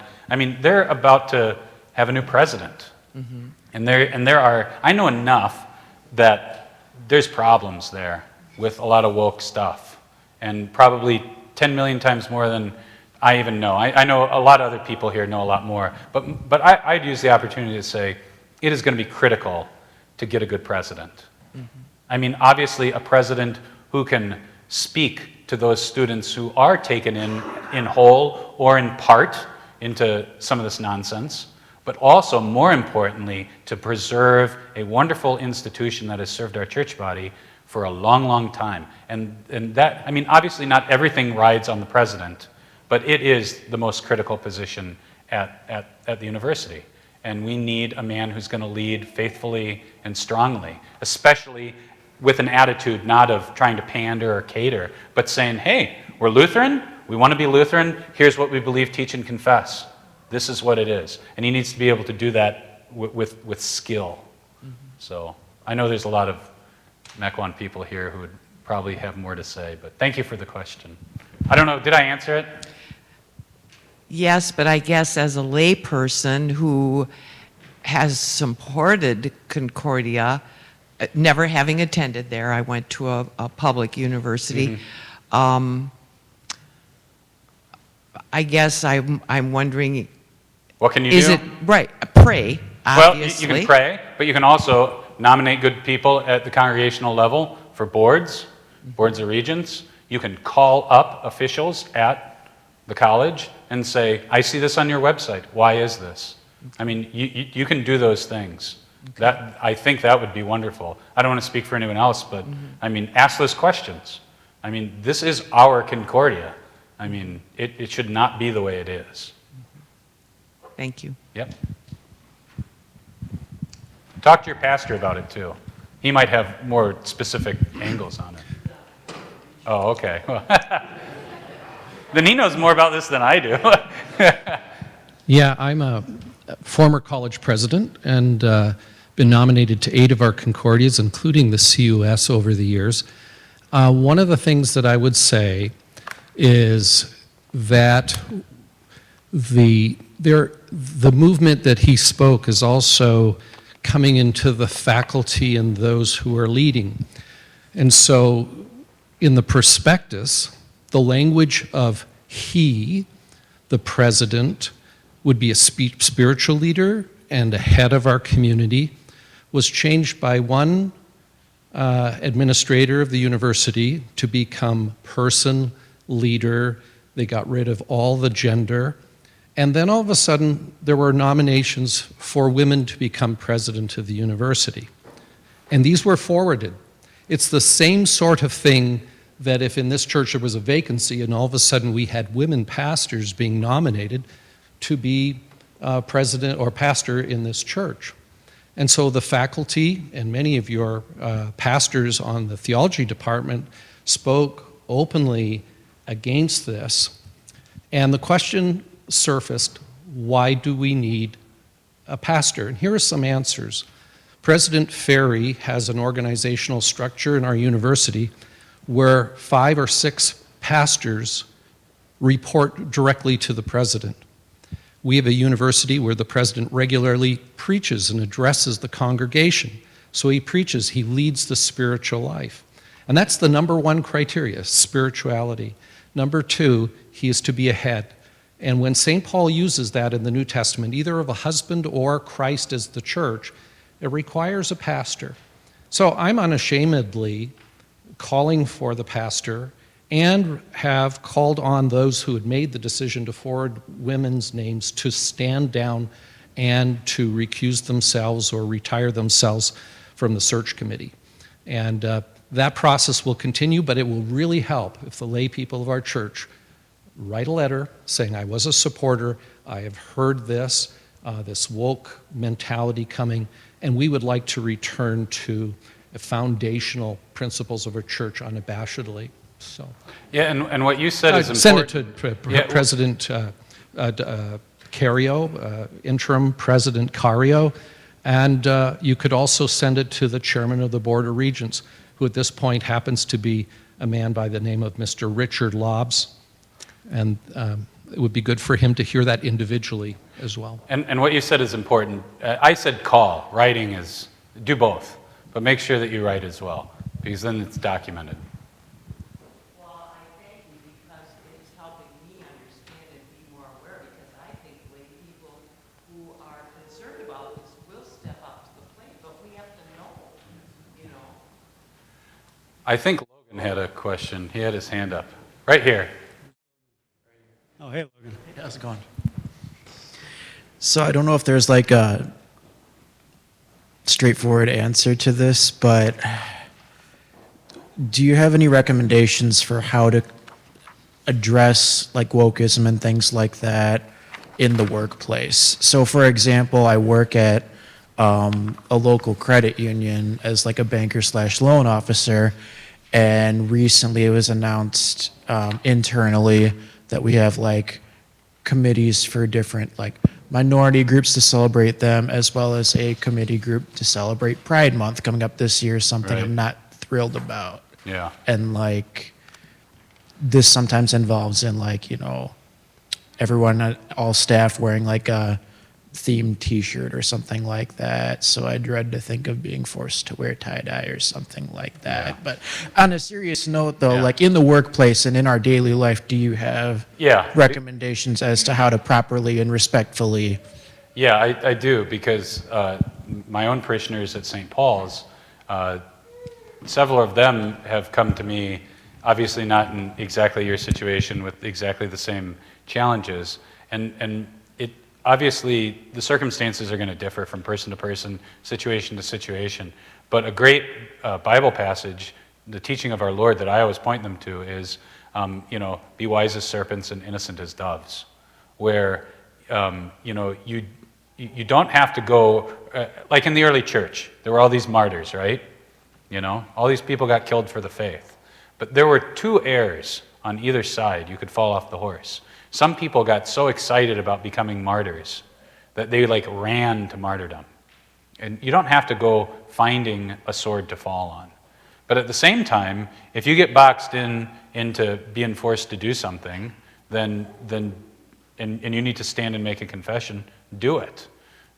they're about to have a new president. Mm-hmm. And there are, I know enough that there's problems there with a lot of woke stuff, and probably 10 million times more than I even know. I know a lot of other people here know a lot more, but I'd use the opportunity to say it is going to be critical to get a good president. Mm-hmm. Obviously a president who can speak to those students who are taken in whole or in part into some of this nonsense, but also, more importantly, to preserve a wonderful institution that has served our church body for a long, long time. And that, obviously not everything rides on the president, but it is the most critical position at the university. And we need a man who's going to lead faithfully and strongly, especially with an attitude not of trying to pander or cater, but saying, hey, we're Lutheran, we want to be Lutheran, here's what we believe, teach, and confess. This is what it is. And he needs to be able to do that with skill. So I know there's a lot of Mequon people here who would probably have more to say, but thank you for the question. I don't know, did I answer it? Yes, but I guess as a layperson who has supported Concordia, never having attended there, I went to a public university. I guess I'm wondering, What can you is do? it, right, pray, obviously. Well, you can pray, but you can also nominate good people at the congregational level for boards of regents. You can call up officials at the college and say, I see this on your website. Why is this? I mean, you can do those things. That, I think that would be wonderful. I don't want to speak for anyone else, but I mean, ask those questions. I mean, this is our Concordia. I mean, it should not be the way it is. Thank you. Yep. Talk to your pastor about it too. He might have more specific angles on it. Oh, okay. Then he knows more about this than I do. Yeah, I'm a former college president and been nominated to 8 of our Concordias, including the CUS over the years. One of the things that I would say is that the movement that he spoke is also coming into the faculty and those who are leading. And so in the prospectus, the language of he, the president, would be a spiritual leader and a head of our community, was changed by one administrator of the university to become person, leader. They got rid of all the gender. And then all of a sudden, there were nominations for women to become president of the university. And these were forwarded. It's the same sort of thing that if in this church there was a vacancy and all of a sudden we had women pastors being nominated to be president or pastor in this church. And so the faculty and many of your pastors on the theology department spoke openly against this. And the question surfaced, why do we need a pastor? And here are some answers. President Ferry has an organizational structure in our university where 5 or 6 pastors report directly to the president. We have a university where the president regularly preaches and addresses the congregation. So he preaches, he leads the spiritual life. And that's the number 1 criteria, spirituality. Number 2, he is to be a head. And when St. Paul uses that in the New Testament, either of a husband or Christ as the church, it requires a pastor. So I'm unashamedly calling for the pastor and have called on those who had made the decision to forward women's names to stand down and to recuse themselves or retire themselves from the search committee. And that process will continue, but it will really help if the lay people of our church write a letter saying, I was a supporter, I have heard this woke mentality coming, and we would like to return to the foundational principles of our church unabashedly. So, Yeah, and what you said is send it important. to President Cario, interim President Cario, and you could also send it to the chairman of the Board of Regents, who at this point happens to be a man by the name of Mr. Richard Lobbs. And it would be good for him to hear that individually as well. And what you said is important. I said call. Writing is, do both. But make sure that you write as well, because then it's documented. Well, I thank you because it's helping me understand and be more aware, because I think lay people who are concerned about this will step up to the plate, but we have to know, you know. I think Logan had a question. He had his hand up. Right here. Oh, hey, Logan. Hey, how's it going? So I don't know if there's like a straightforward answer to this, but do you have any recommendations for how to address like wokeism and things like that in the workplace? So for example, I work at a local credit union as like a banker slash loan officer. And recently it was announced internally that we have like committees for different like minority groups to celebrate them, as well as a committee group to celebrate Pride Month coming up this year, something Right. I'm not thrilled about. Yeah. And like this sometimes involves in like, you know, everyone, all staff wearing like a themed t-shirt or something like that. So I dread to think of being forced to wear tie-dye or something like that. Yeah. But on a serious note though, Yeah. like in the workplace and in our daily life, do you have Yeah. recommendations as to how to properly and respectfully? Yeah, I do, because my own parishioners at St. Paul's, several of them have come to me, obviously not in exactly your situation with exactly the same challenges, and it obviously the circumstances are going to differ from person to person, situation to situation, but a great Bible passage, the teaching of our Lord that I always point them to is, be wise as serpents and innocent as doves, where, you don't have to go, like in the early church, there were all these martyrs, right? All these people got killed for the faith. But there were two heirs on either side. You could fall off the horse. Some people got so excited about becoming martyrs that they like ran to martyrdom. And you don't have to go finding a sword to fall on. But at the same time, if you get boxed into being forced to do something, then you need to stand and make a confession, do it.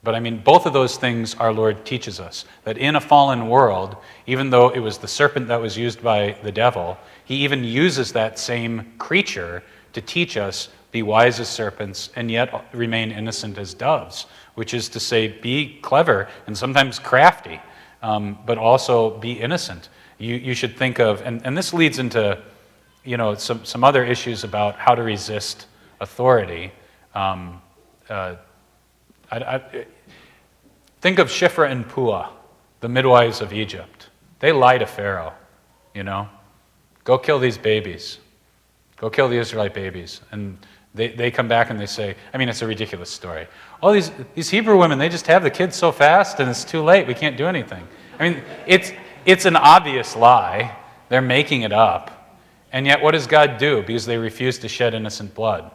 But I mean, both of those things our Lord teaches us, that in a fallen world, even though it was the serpent that was used by the devil, he even uses that same creature to teach us, be wise as serpents and yet remain innocent as doves, which is to say, be clever and sometimes crafty, but also be innocent. You should think of, and this leads into, some other issues about how to resist authority. Think of Shiphrah and Puah, the midwives of Egypt. They lie to Pharaoh, Go kill these babies. Go kill the Israelite babies. And they come back and they say, it's a ridiculous story. All these Hebrew women, they just have the kids so fast and it's too late. We can't do anything. It's an obvious lie. They're making it up. And yet what does God do? Because they refuse to shed innocent blood.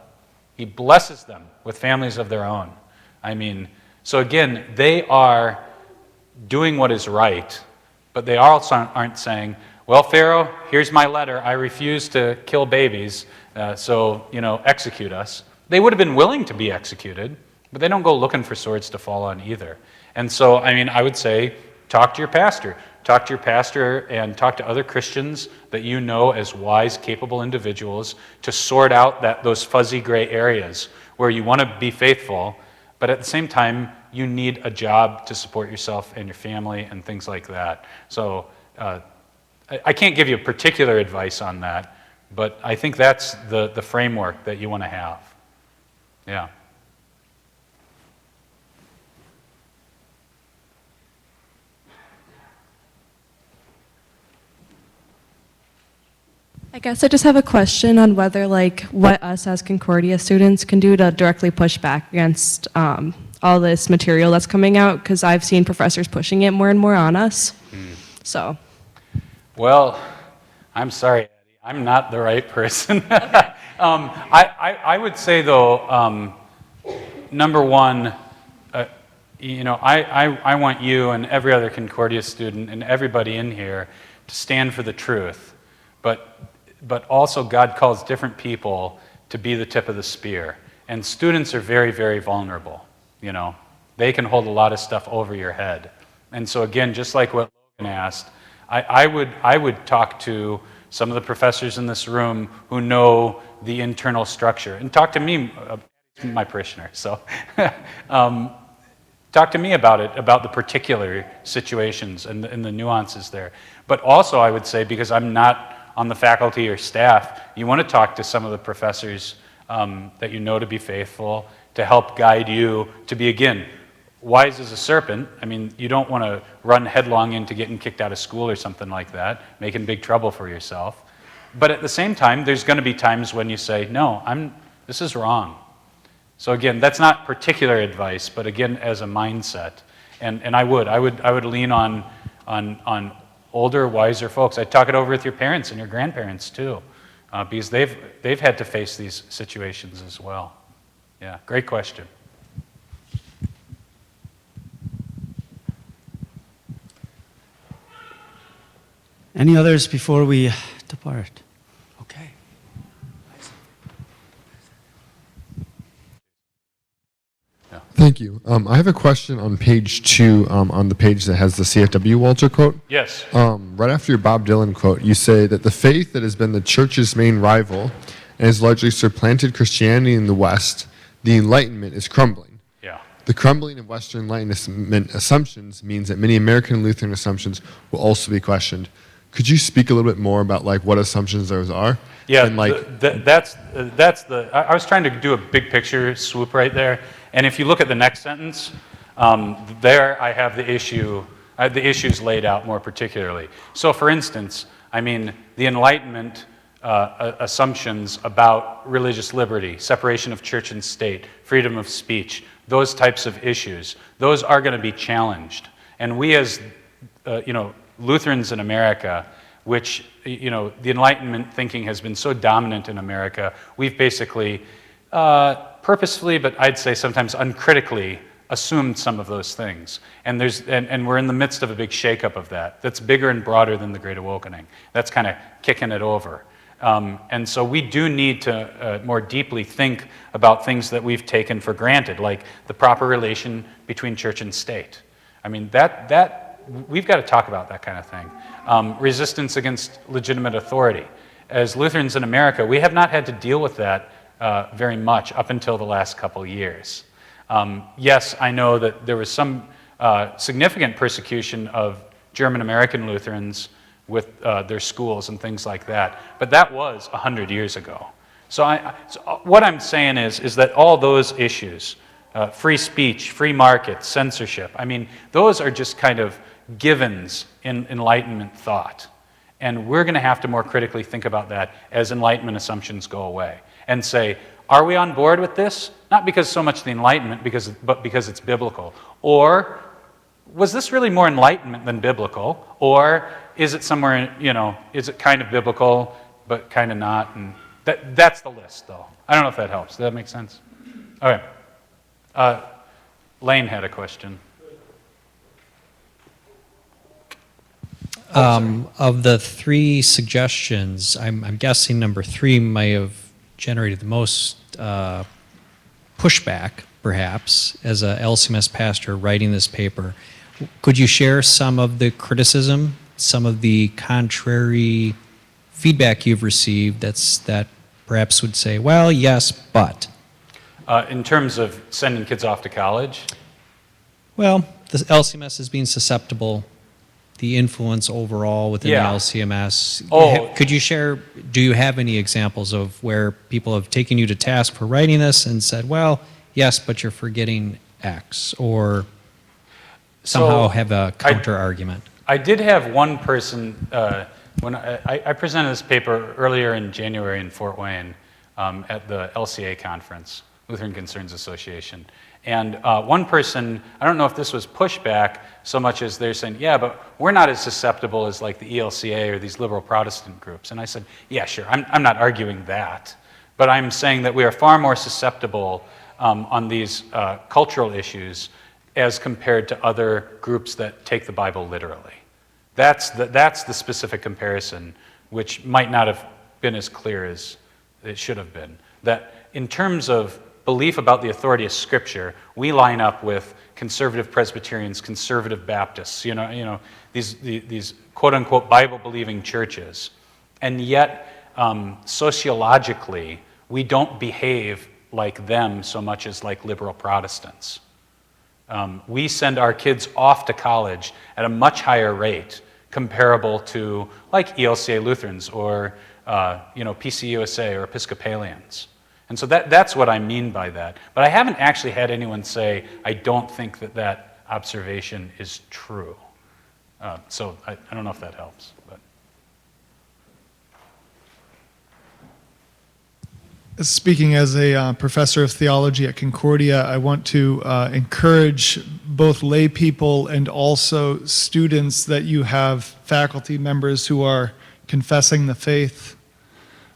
He blesses them with families of their own. So again, they are doing what is right, but they also aren't saying, well, Pharaoh, here's my letter. I refuse to kill babies, so execute us. They would have been willing to be executed, but they don't go looking for swords to fall on either. And so, I would say, talk to your pastor. Talk to your pastor and talk to other Christians that you know as wise, capable individuals to sort out those fuzzy gray areas where you want to be faithful, but at the same time, you need a job to support yourself and your family and things like that. So I can't give you particular advice on that, but I think that's the framework that you want to have. Yeah. I guess I just have a question on whether, what us as Concordia students can do to directly push back against all this material that's coming out, because I've seen professors pushing it more and more on us. So. Well, I'm sorry, Eddie. I'm not the right person. I would say, though, number one, I want you and every other Concordia student and everybody in here to stand for the truth. But also God calls different people to be the tip of the spear. And students are very, very vulnerable, They can hold a lot of stuff over your head. And so again, just like what Logan asked, I would talk to some of the professors in this room who know the internal structure. And talk to me, my parishioner, so talk to me about it, about the particular situations and the nuances there. But also I would say, because I'm not on the faculty or staff, you want to talk to some of the professors that you know to be faithful, to help guide you to be, again, wise as a serpent. You don't want to run headlong into getting kicked out of school or something like that, making big trouble for yourself. But at the same time, there's going to be times when you say, no, this is wrong. So again, that's not particular advice, but again, as a mindset. And I would lean on older, wiser folks. I'd talk it over with your parents and your grandparents too, because they've had to face these situations as well. Yeah, great question. Any others before we depart? Okay. Thank you. I have a question on page 2, on the page that has the CFW Walter quote. Yes. Right after your Bob Dylan quote, you say that the faith that has been the church's main rival and has largely supplanted Christianity in the West, the Enlightenment, is crumbling. Yeah. The crumbling of Western Enlightenment assumptions means that many American Lutheran assumptions will also be questioned. Could you speak a little bit more about like what assumptions those are? Yeah, And, like, that's the. I was trying to do a big picture swoop right there, and if you look at the next sentence, there I have the issues laid out more particularly. So, for instance, I mean the Enlightenment assumptions about religious liberty, separation of church and state, freedom of speech, those types of issues, those are going to be challenged, and we as Lutherans in America, which, the Enlightenment thinking has been so dominant in America, we've basically purposefully, but I'd say sometimes uncritically, assumed some of those things. And we're in the midst of a big shakeup of that. That's bigger and broader than the Great Awakening. That's kind of kicking it over. And so we do need to more deeply think about things that we've taken for granted, like the proper relation between church and state. I mean, we've got to talk about that kind of thing. Resistance against legitimate authority. As Lutherans in America, we have not had to deal with that very much up until the last couple years. Yes, I know that there was some significant persecution of German American Lutherans with their schools and things like that, but that was 100 years ago. So what I'm saying is that all those issues, free speech, free market, censorship, I mean, those are just kind of givens in Enlightenment thought. And we're going to have to more critically think about that as Enlightenment assumptions go away and say, are we on board with this? Not because so much the Enlightenment, but because it's biblical. Or was this really more Enlightenment than biblical? Or is it somewhere, is it kind of biblical, but kind of not? And that's the list, though. I don't know if that helps. Does that make sense? Okay. Lane had a question. Of the 3 suggestions, I'm guessing number 3 may have generated the most pushback, perhaps, as a LCMS pastor writing this paper. Could you share some of the criticism, some of the contrary feedback you've received that perhaps would say, well, yes, but? In terms of sending kids off to college? Well, the LCMS is being susceptible, the influence overall within the LCMS. Oh. Could you share, do you have any examples of where people have taken you to task for writing this and said, well, yes, but you're forgetting X, or somehow have a counter argument? I did have one person, when I presented this paper earlier in January in Fort Wayne at the LCA conference, Lutheran Concerns Association. And one person, I don't know if this was pushback so much as they're saying, yeah, but we're not as susceptible as like the ELCA or these liberal Protestant groups. And I said, yeah, sure, I'm not arguing that. But I'm saying that we are far more susceptible on these cultural issues as compared to other groups that take the Bible literally. That's the specific comparison, which might not have been as clear as it should have been. That in terms of belief about the authority of Scripture, we line up with conservative Presbyterians, conservative Baptists, these quote-unquote Bible-believing churches. And yet, sociologically, we don't behave like them so much as like liberal Protestants. We send our kids off to college at a much higher rate comparable to like ELCA Lutherans or PCUSA or Episcopalians. And so that's what I mean by that. But I haven't actually had anyone say, I don't think that observation is true. So I don't know if that helps. But. Speaking as a professor of theology at Concordia, I want to encourage both lay people and also students, that you have faculty members who are confessing the faith,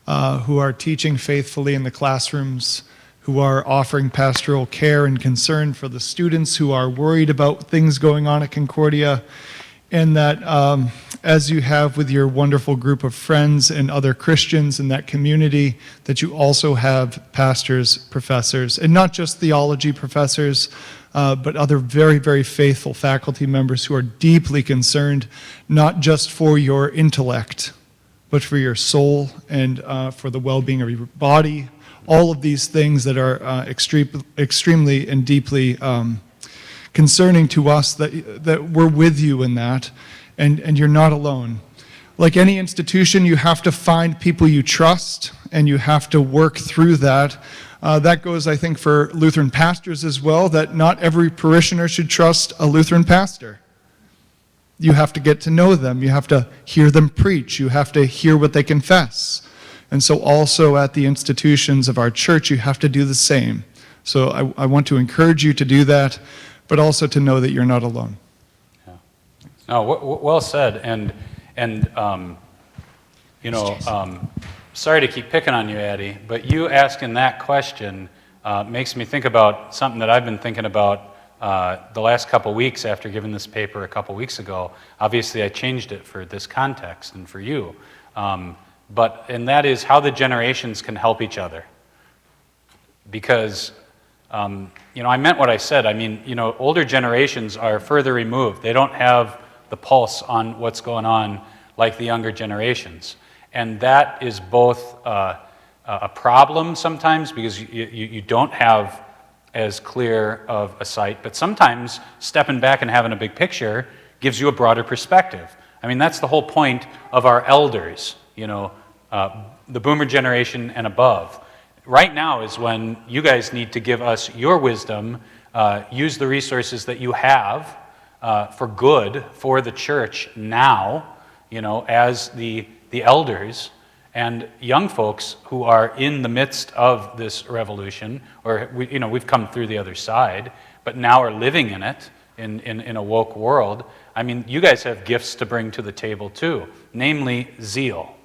who are teaching faithfully in the classrooms, who are offering pastoral care and concern for the students who are worried about things going on at Concordia, and that as you have with your wonderful group of friends and other Christians in that community, that you also have pastors, professors, and not just theology professors, but other very, very faithful faculty members who are deeply concerned, not just for your intellect, but for your soul and for the well-being of your body. All of these things that are extremely and deeply concerning to us, that we're with you in that, and you're not alone. Like any institution, you have to find people you trust, and you have to work through that. That goes, I think, for Lutheran pastors as well, that not every parishioner should trust a Lutheran pastor. You have to get to know them. You have to hear them preach. You have to hear what they confess. And so also at the institutions of our church, you have to do the same. So I want to encourage you to do that, but also to know that you're not alone. Yeah. No, well said. Sorry to keep picking on you, Addie, but you asking that question makes me think about something that I've been thinking about the last couple weeks after giving this paper a couple weeks ago. Obviously, I changed it for this context and for you. And that is how the generations can help each other. Because, I meant what I said. I mean, older generations are further removed. They don't have the pulse on what's going on like the younger generations. And that is both a problem sometimes because you don't have as clear of a sight, but sometimes stepping back and having a big picture gives you a broader perspective. I mean, that's the whole point of our elders, the boomer generation and above. Right now is when you guys need to give us your wisdom, use the resources that you have for good for the church now, as the elders and young folks who are in the midst of this revolution, or we've come through the other side, but now are living in it in a woke world. I mean, you guys have gifts to bring to the table too, namely zeal.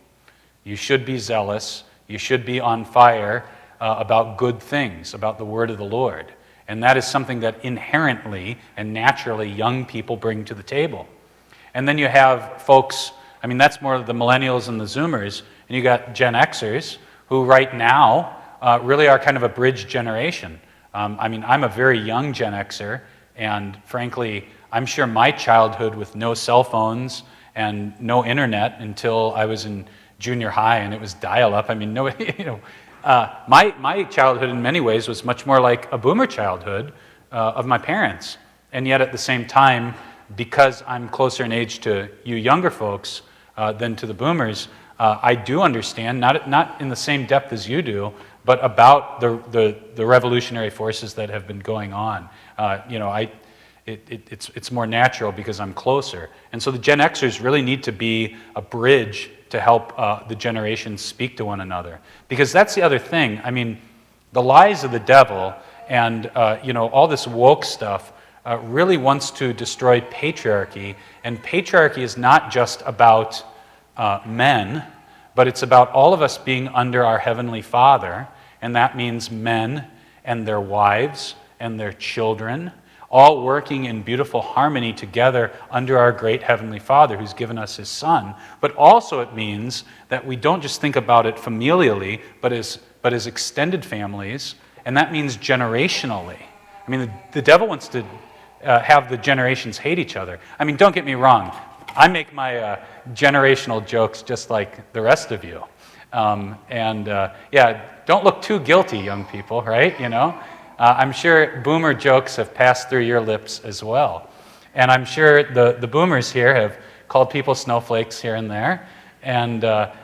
You should be zealous. You should be on fire about good things, about the word of the Lord. And that is something that inherently and naturally young people bring to the table. And then you have folks, I mean, that's more of the millennials and the Zoomers, and you got Gen Xers, who right now really are kind of a bridge generation. I mean, I'm a very young Gen Xer, and frankly, I'm sure my childhood with no cell phones and no internet until I was in junior high, and it was dial-up. I mean, my childhood in many ways was much more like a boomer childhood of my parents. And yet at the same time, because I'm closer in age to you younger folks than to the boomers, I do understand, not in the same depth as you do, but about the revolutionary forces that have been going on. It's more natural because I'm closer. And so the Gen Xers really need to be a bridge to help the generations speak to one another. Because that's the other thing. I mean, the lies of the devil and all this woke stuff really wants to destroy patriarchy. And patriarchy is not just about men, but it's about all of us being under our Heavenly Father. And that means men and their wives and their children, all working in beautiful harmony together under our great Heavenly Father who's given us His Son. But also it means that we don't just think about it familially, but as extended families, and that means generationally. I mean, the devil wants to have the generations hate each other. I mean, don't get me wrong. I make my generational jokes just like the rest of you. Don't look too guilty, young people, right? I'm sure boomer jokes have passed through your lips as well. And I'm sure the boomers here have called people snowflakes here and there. And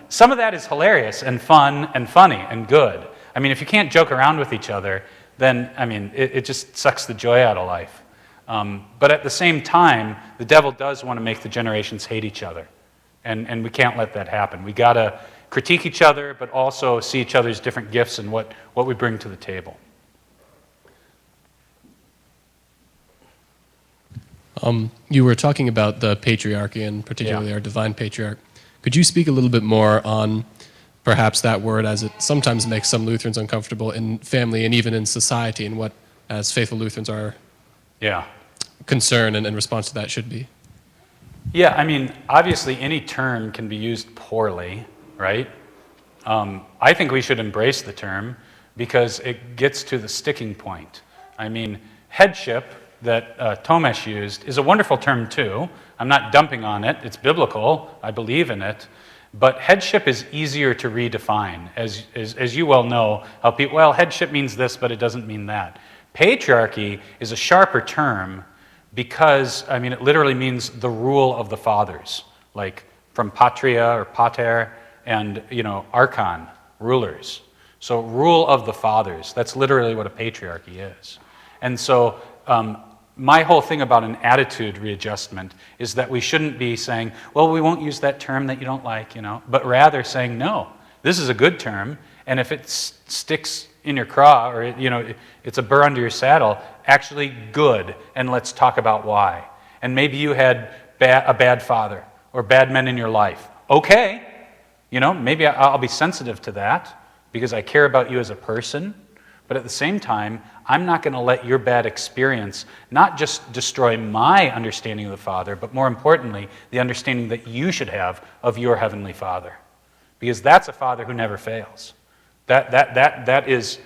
some of that is hilarious and fun and funny and good. I mean, if you can't joke around with each other, then, I mean, it just sucks the joy out of life. But at the same time, the devil does want to make the generations hate each other. And we can't let that happen. We got to critique each other, but also see each other's different gifts and what we bring to the table. You were talking about the patriarchy and particularly our divine patriarch. Could you speak a little bit more on perhaps that word, as it sometimes makes some Lutherans uncomfortable in family and even in society, and what, as faithful Lutherans, our concern and response to that should be? Yeah, I mean, obviously any term can be used poorly, right? I think we should embrace the term because it gets to the sticking point. I mean, headship that Tomesh used is a wonderful term too. I'm not dumping on it. It's biblical. I believe in it. But headship is easier to redefine. As you well know, how people, well, headship means this, but it doesn't mean that. Patriarchy is a sharper term because, I mean, it literally means the rule of the fathers, like from patria or pater and, you know, archon, rulers. So rule of the fathers, that's literally what a patriarchy is. And so my whole thing about an attitude readjustment is that we shouldn't be saying, well, we won't use that term that you don't like, you know, but rather saying, no, this is a good term, and if it sticks in your craw or, you know, it's a burr under your saddle, actually good, and let's talk about why. And maybe you had a bad father or bad men in your life. Okay, you know, maybe I'll be sensitive to that because I care about you as a person, but at the same time, I'm not going to let your bad experience not just destroy my understanding of the Father, but more importantly, the understanding that you should have of your Heavenly Father. Because that's a Father who never fails. That is,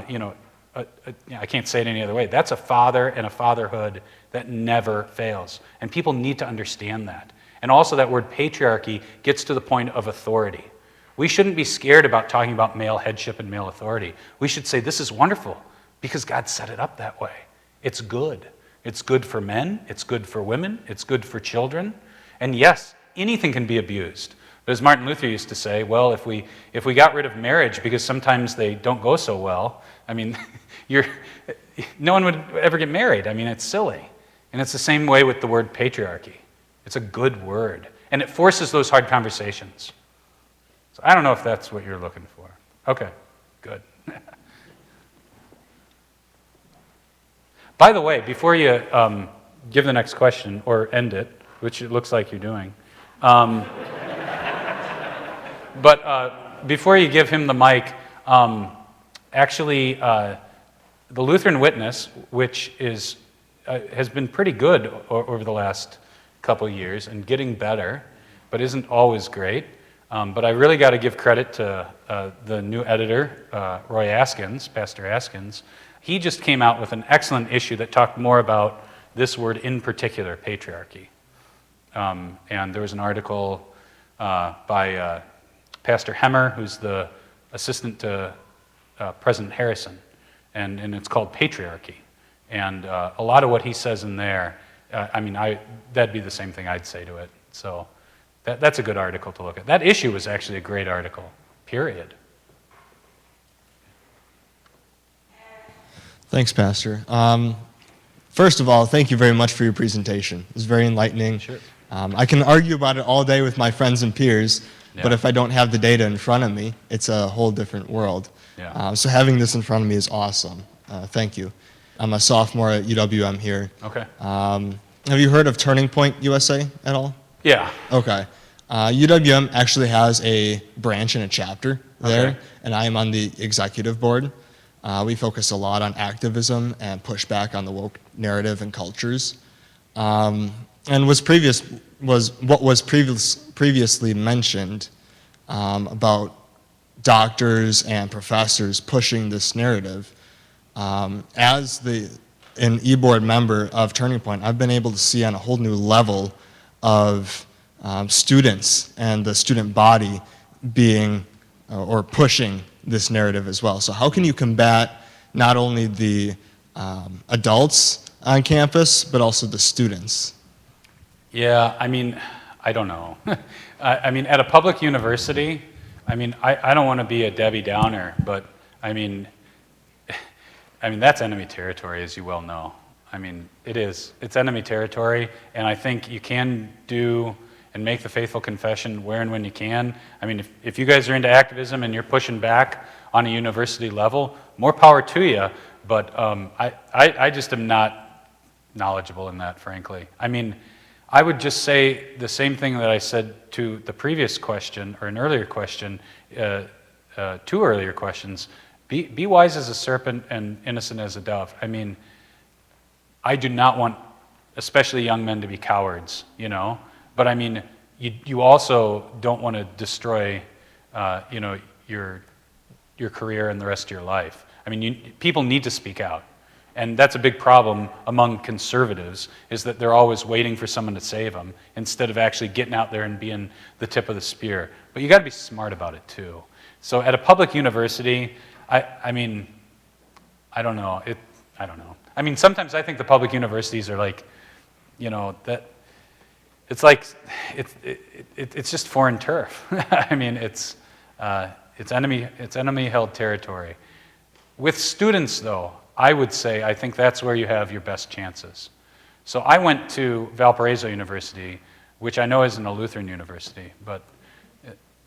you know, I can't say it any other way. That's a Father and a fatherhood that never fails. And people need to understand that. And also that word patriarchy gets to the point of authority. We shouldn't be scared about talking about male headship and male authority. We should say this is wonderful because God set it up that way. It's good. It's good for men. It's good for women. It's good for children. And yes, anything can be abused. But as Martin Luther used to say, well, if we got rid of marriage because sometimes they don't go so well, I mean, no one would ever get married. I mean, it's silly. And it's the same way with the word patriarchy. It's a good word. And it forces those hard conversations. So I don't know if that's what you're looking for. Okay, good. By the way, before you give the next question or end it, which it looks like you're doing, but before you give him the mic, actually, the Lutheran Witness, which is has been pretty good over the last couple years and getting better, but isn't always great. But I really got to give credit to the new editor, Roy Askins, Pastor Askins. He just came out with an excellent issue that talked more about this word in particular, patriarchy. And there was an article by Pastor Hemmer, who's the assistant to President Harrison, and it's called Patriarchy. And a lot of what he says in there, I mean, that'd be the same thing I'd say to it. So that's a good article to look at. That issue was actually a great article, period. Thanks, Pastor. First of all, thank you very much for your presentation. It was very enlightening. Sure. I can argue about it all day with my friends and peers, but if I don't have the data in front of me, it's a whole different world. Yeah. So having this in front of me is awesome. Thank you. I'm a sophomore at UWM here. Okay. Have you heard of Turning Point USA at all? Yeah. Okay. UWM actually has a branch and a chapter there, Okay. and I am on the executive board. We focus a lot on activism and push back on the woke narrative and cultures. And what was previously mentioned about doctors and professors pushing this narrative. As an e-board member of Turning Point, I've been able to see on a whole new level of students and the student body being or pushing this narrative as well. So how can you combat not only the adults on campus, but also the students? Yeah, I mean, I don't know. I mean, at a public university, I mean, I don't want to be a Debbie Downer, but I mean, that's enemy territory, as you well know. I mean, it is. It's enemy territory, and I think you can do and make the faithful confession where and when you can. I mean, if you guys are into activism and you're pushing back on a university level, more power to you, but I just am not knowledgeable in that, frankly. I mean, I would just say the same thing that I said to the previous question, or an earlier question, 2 earlier questions. Be wise as a serpent and innocent as a dove. I mean, I do not want, especially young men, to be cowards, you know? But I mean, you also don't want to destroy, you know, your career and the rest of your life. I mean, people need to speak out. And that's a big problem among conservatives, is that they're always waiting for someone to save them instead of actually getting out there and being the tip of the spear. But you got to be smart about it too. So at a public university, I mean, I don't know. I don't know. I mean, sometimes I think the public universities are like, you know, that it's like it's just foreign turf. I mean, it's enemy-held territory. With students, though, I would say I think that's where you have your best chances. So I went to Valparaiso University, which I know isn't a Lutheran university, but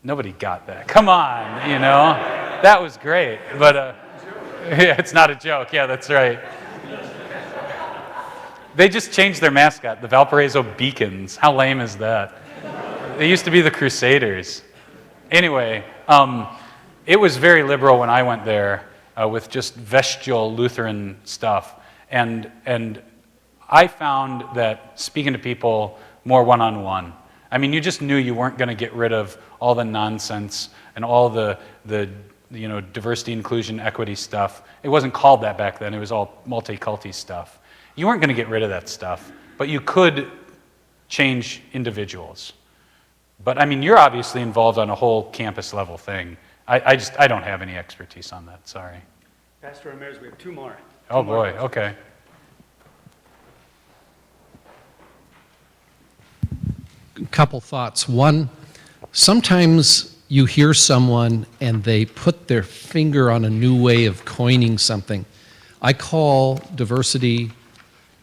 nobody got that. Come on, you know? That was great, but yeah, it's not a joke. Yeah, that's right. They just changed their mascot, the Valparaiso Beacons. How lame is that? They used to be the Crusaders. Anyway, it was very liberal when I went there, with just vestigial Lutheran stuff. And I found that speaking to people more one-on-one, I mean, you just knew you weren't going to get rid of all the nonsense and all the you know, diversity, inclusion, equity stuff. It wasn't called that back then. It was all multi-culti stuff. You weren't going to get rid of that stuff, but you could change individuals. But I mean, you're obviously involved on a whole campus level thing. I don't have any expertise on that, sorry. Pastor Ramirez, we have 2 more. Oh boy, okay. Couple thoughts. One, sometimes you hear someone and they put their finger on a new way of coining something. I call diversity,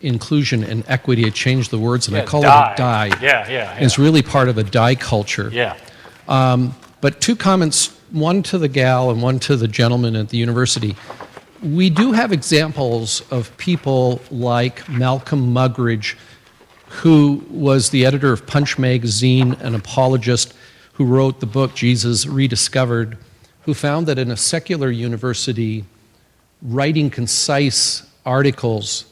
inclusion, and equity, I changed the words, and I call it a die. Yeah. And it's really part of a die culture. Yeah. But 2 comments, one to the gal and one to the gentleman at the university. We do have examples of people like Malcolm Muggeridge, who was the editor of Punch magazine, an apologist who wrote the book Jesus Rediscovered, who found that in a secular university, writing concise articles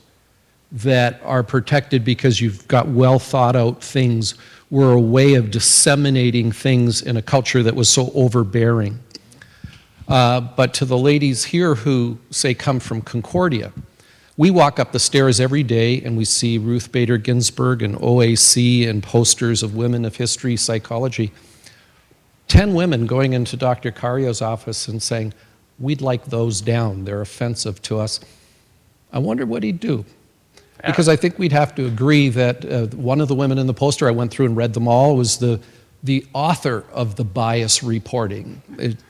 that are protected because you've got well thought out things were a way of disseminating things in a culture that was so overbearing. But to the ladies here who say come from Concordia, we walk up the stairs every day and we see Ruth Bader Ginsburg and OAC and posters of women of history, psychology. 10 women going into Dr. Carrio's office and saying, we'd like those down, they're offensive to us. I wonder what he'd do. Because I think we'd have to agree that one of the women in the poster, I went through and read them all, was the author of the bias reporting.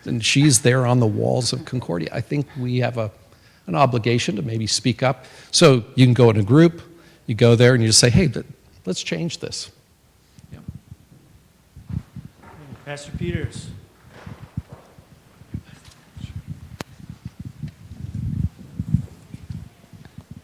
And she's there on the walls of Concordia. I think we have an obligation to maybe speak up. So you can go in a group, you go there and you just say, hey, let's change this. Yeah. Pastor Peters.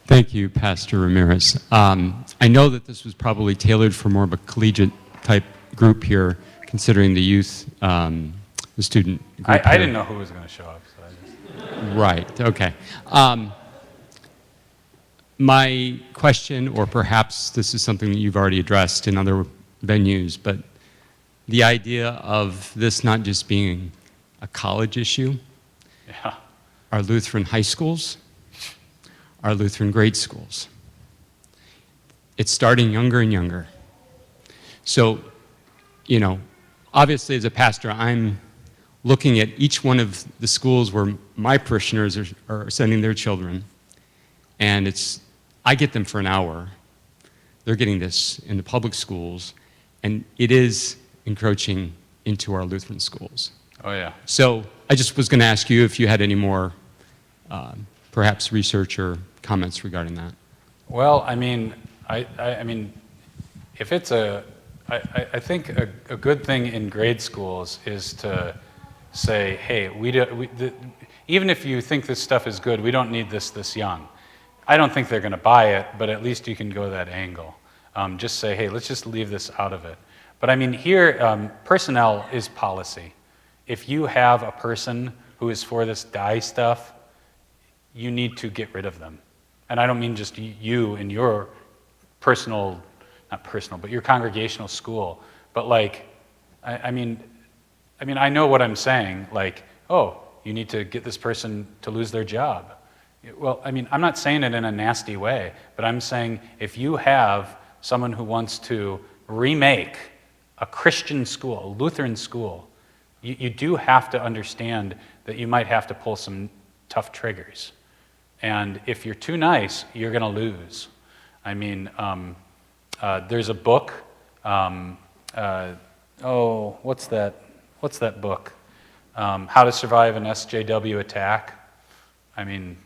Thank you, Pastor Ramirez. I know that this was probably tailored for more of a collegiate type group here, considering the youth, the student group I didn't know who was going to show up. So I just... Right, okay. My question, or perhaps this is something that you've already addressed in other venues, but the idea of this not just being a college issue, Yeah. our Lutheran high schools, our Lutheran grade schools. It's starting younger and younger. So, you know, obviously as a pastor, I'm looking at each one of the schools where my parishioners are sending their children, and I get them for an hour. They're getting this in the public schools, and it is encroaching into our Lutheran schools. Oh, yeah. So I just was going to ask you if you had any more perhaps research or comments regarding that. Well, I mean, I mean, if it's I think a good thing in grade schools is to say, hey, even if you think this stuff is good, we don't need this young. I don't think they're going to buy it, but at least you can go that angle. Just say, hey, let's just leave this out of it. But I mean, here, personnel is policy. If you have a person who is for this die stuff, you need to get rid of them. And I don't mean just you in your personal, not personal, but your congregational school. But like, I mean, I know what I'm saying. Like, oh, you need to get this person to lose their job. Well, I mean, I'm not saying it in a nasty way, but I'm saying if you have someone who wants to remake a Christian school, a Lutheran school, you do have to understand that you might have to pull some tough triggers. And if you're too nice, you're going to lose. I mean, there's a book. What's that book? How to Survive an SJW Attack. I mean,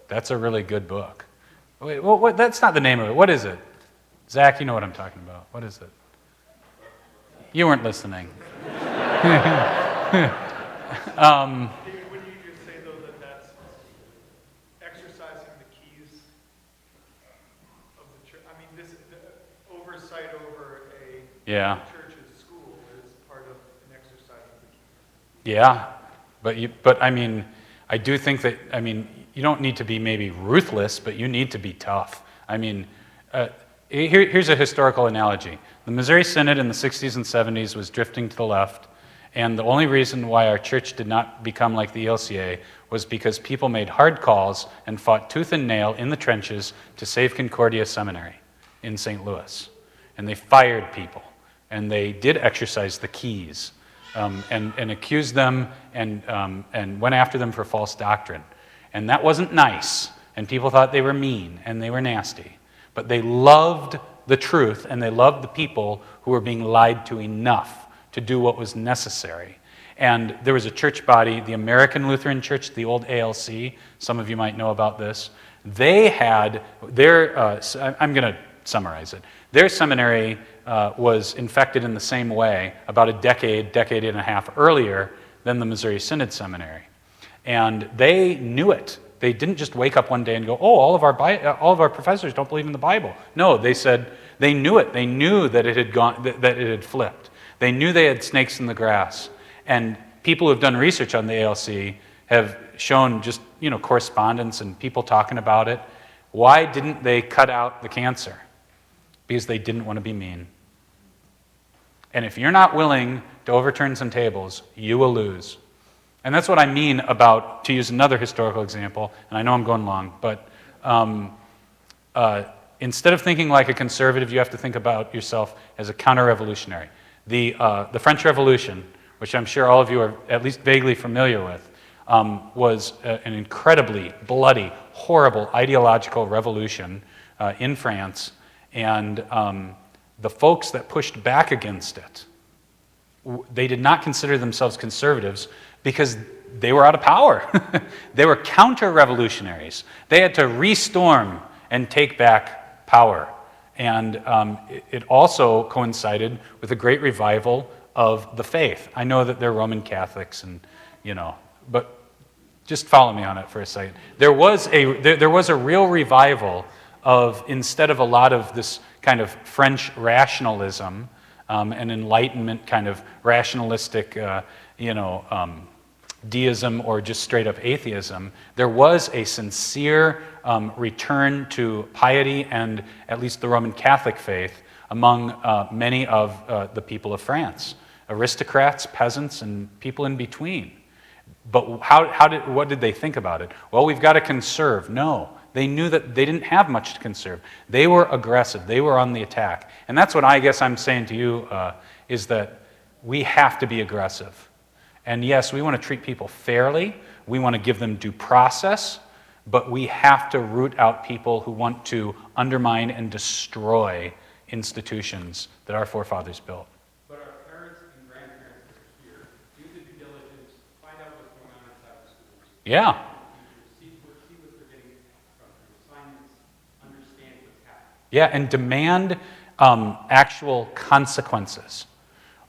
that's a really good book. Wait, what, that's not the name of it. What is it? Zach, you know what I'm talking about. What is it? You weren't listening. Wouldn't you just say, though, that that's exercising the keys of the church? I mean, the oversight over a church's school is part of an exercise of the keys. Yeah, but I mean, I do think that, I mean, you don't need to be maybe ruthless, but you need to be tough. I mean, here's a historical analogy. The Missouri Synod in the 60s and 70s was drifting to the left, and the only reason why our church did not become like the ELCA was because people made hard calls and fought tooth and nail in the trenches to save Concordia Seminary in St. Louis. And they fired people, and they did exercise the keys, and accused them and went after them for false doctrine. And that wasn't nice, and people thought they were mean and they were nasty. But they loved the truth, and they loved the people who were being lied to enough to do what was necessary. And there was a church body, the American Lutheran Church, the old ALC, some of you might know about this. They had their, I'm going to summarize it. Their seminary was infected in the same way about a decade and a half earlier than the Missouri Synod Seminary. And they knew it. They didn't just wake up one day and go, oh, all of our professors don't believe in the Bible. No, they said they knew it. They knew that it had gone, that it had flipped. They knew they had snakes in the grass. And people who have done research on the ALC have shown just, correspondence and people talking about it. Why didn't they cut out the cancer? Because they didn't want to be mean. And if you're not willing to overturn some tables, you will lose. And that's what I mean about, to use another historical example, and I know I'm going long, but instead of thinking like a conservative, you have to think about yourself as a counter-revolutionary. The French Revolution, which I'm sure all of you are at least vaguely familiar with, was an incredibly bloody, horrible ideological revolution in France, and the folks that pushed back against it, they did not consider themselves conservatives because they were out of power. They were counter-revolutionaries. They had to restorm and take back power. And it also coincided with a great revival of the faith. I know that they're Roman Catholics, and but just follow me on it for a second. There was a real revival of, instead of a lot of this kind of French rationalism and Enlightenment kind of rationalistic, deism or just straight up atheism, there was a sincere return to piety and at least the Roman Catholic faith among many of the people of France, aristocrats, peasants, and people in between. But what did they think about it? Well, we've got to conserve. No, they knew that they didn't have much to conserve. They were aggressive. They were on the attack. And that's what I guess I'm saying to you is that we have to be aggressive. And yes, we want to treat people fairly. We want to give them due process. But we have to root out people who want to undermine and destroy institutions that our forefathers built. But our parents and grandparents that are here, do the due diligence, find out what's going on inside the schools. Yeah. See what they're getting from the assignments, understand what's happening. Yeah, and demand actual consequences.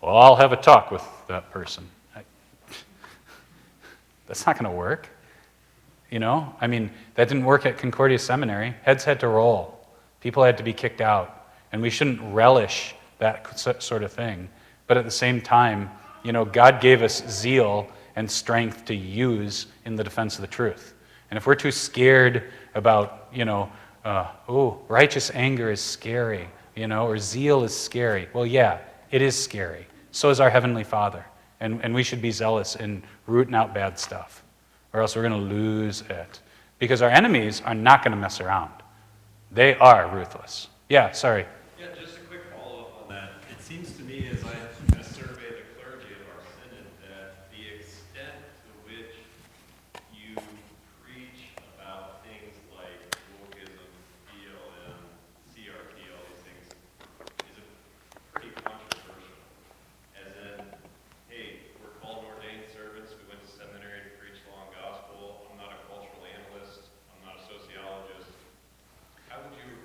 Well, I'll have a talk with that person. That's not going to work. You know, I mean, that didn't work at Concordia Seminary. Heads had to roll. People had to be kicked out. And we shouldn't relish that sort of thing. But at the same time, you know, God gave us zeal and strength to use in the defense of the truth. And if we're too scared about, you know, righteous anger is scary, you know, or zeal is scary. Well, yeah, it is scary. So is our Heavenly Father. And we should be zealous in rooting out bad stuff, or else we're going to lose it. Because our enemies are not going to mess around. They are ruthless. Yeah, sorry. Yeah, just a quick follow-up on that. It seems to me, as I survey the clergy of our synod, that the extent to which you preach about things like wokeism, BLM, CRT, all these things, is pretty controversial. As in, hey, we're called ordained servants, we went to seminary to preach the law and gospel, I'm not a cultural analyst, I'm not a sociologist. How would you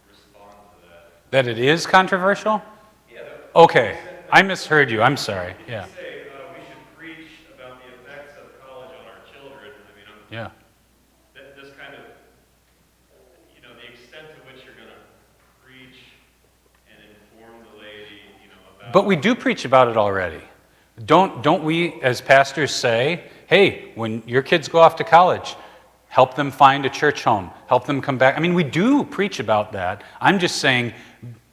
respond to that? That it is controversial? Yeah. Okay, I misheard you. I'm sorry. Yeah. Say we should preach about the effects of college on our children. I mean, Yeah. this kind of, you know, the extent to which you're going to preach and inform the laity, you know, about. But we do preach about it already. Don't we, as pastors, say, hey, when your kids go off to college, help them find a church home, help them come back. I mean, we do preach about that. I'm just saying,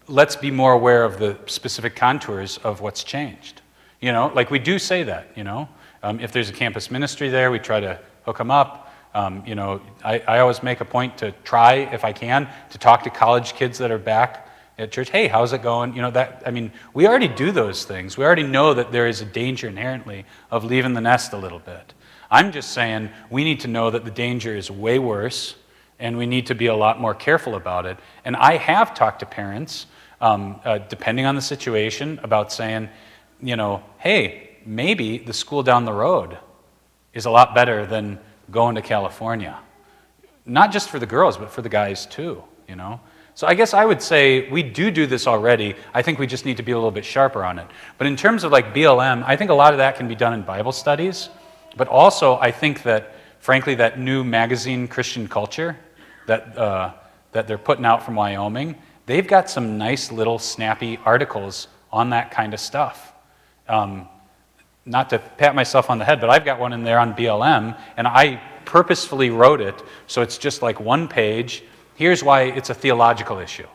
let's be more aware of the specific contours of what's changed. You know, like we do say that, you know. If there's a campus ministry there, we try to hook them up. You know, I always make a point to try, if I can, to talk to college kids that are back at church. Hey, how's it going? You know, that, I mean, we already do those things. We already know that there is a danger inherently of leaving the nest a little bit. I'm just saying we need to know that the danger is way worse, and we need to be a lot more careful about it. And I have talked to parents, depending on the situation, about saying, you know, hey, maybe the school down the road is a lot better than going to California. Not just for the girls, but for the guys too, you know. So I guess I would say we do this already. I think we just need to be a little bit sharper on it. But in terms of like BLM, I think a lot of that can be done in Bible studies. But also, I think that, frankly, that new magazine, Christian Culture, that they're putting out from Wyoming, they've got some nice little snappy articles on that kind of stuff. Not to pat myself on the head, but I've got one in there on BLM, and I purposefully wrote it so it's just like one page. Here's why it's a theological issue.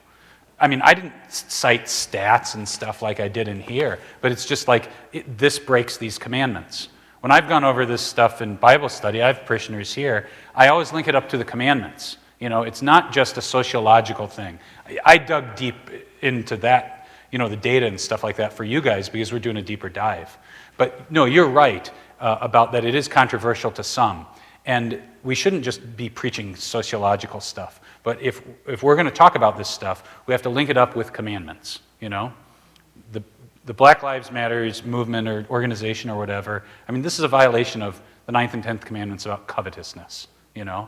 I mean, I didn't cite stats and stuff like I did in here, but it's just like, this breaks these commandments. When I've gone over this stuff in Bible study, I have parishioners here, I always link it up to the commandments. You know, it's not just a sociological thing. I dug deep into that, you know, the data and stuff like that for you guys because we're doing a deeper dive. But no, you're right about that it is controversial to some. And we shouldn't just be preaching sociological stuff. But if we're going to talk about this stuff, we have to link it up with commandments, you know? The Black Lives Matters movement or organization or whatever, I mean, this is a violation of the 9th and 10th commandments about covetousness, you know?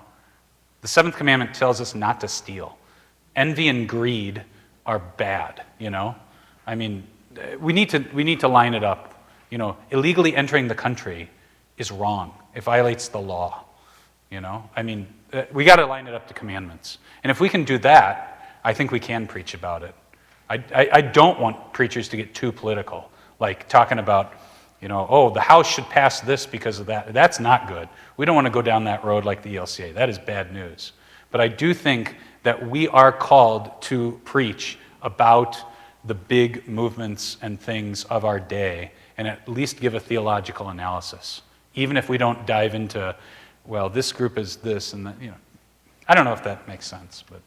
The 7th commandment tells us not to steal. Envy and greed are bad, you know? I mean, we need to line it up. You know, illegally entering the country is wrong. It violates the law, you know? I mean, we got to line it up to commandments. And if we can do that, I think we can preach about it. I don't want preachers to get too political, like talking about, you know, oh, the House should pass this because of that. That's not good. We don't want to go down that road like the ELCA. That is bad news. But I do think that we are called to preach about the big movements and things of our day and at least give a theological analysis, even if we don't dive into, well, this group is this and that, you know. I don't know if that makes sense, but.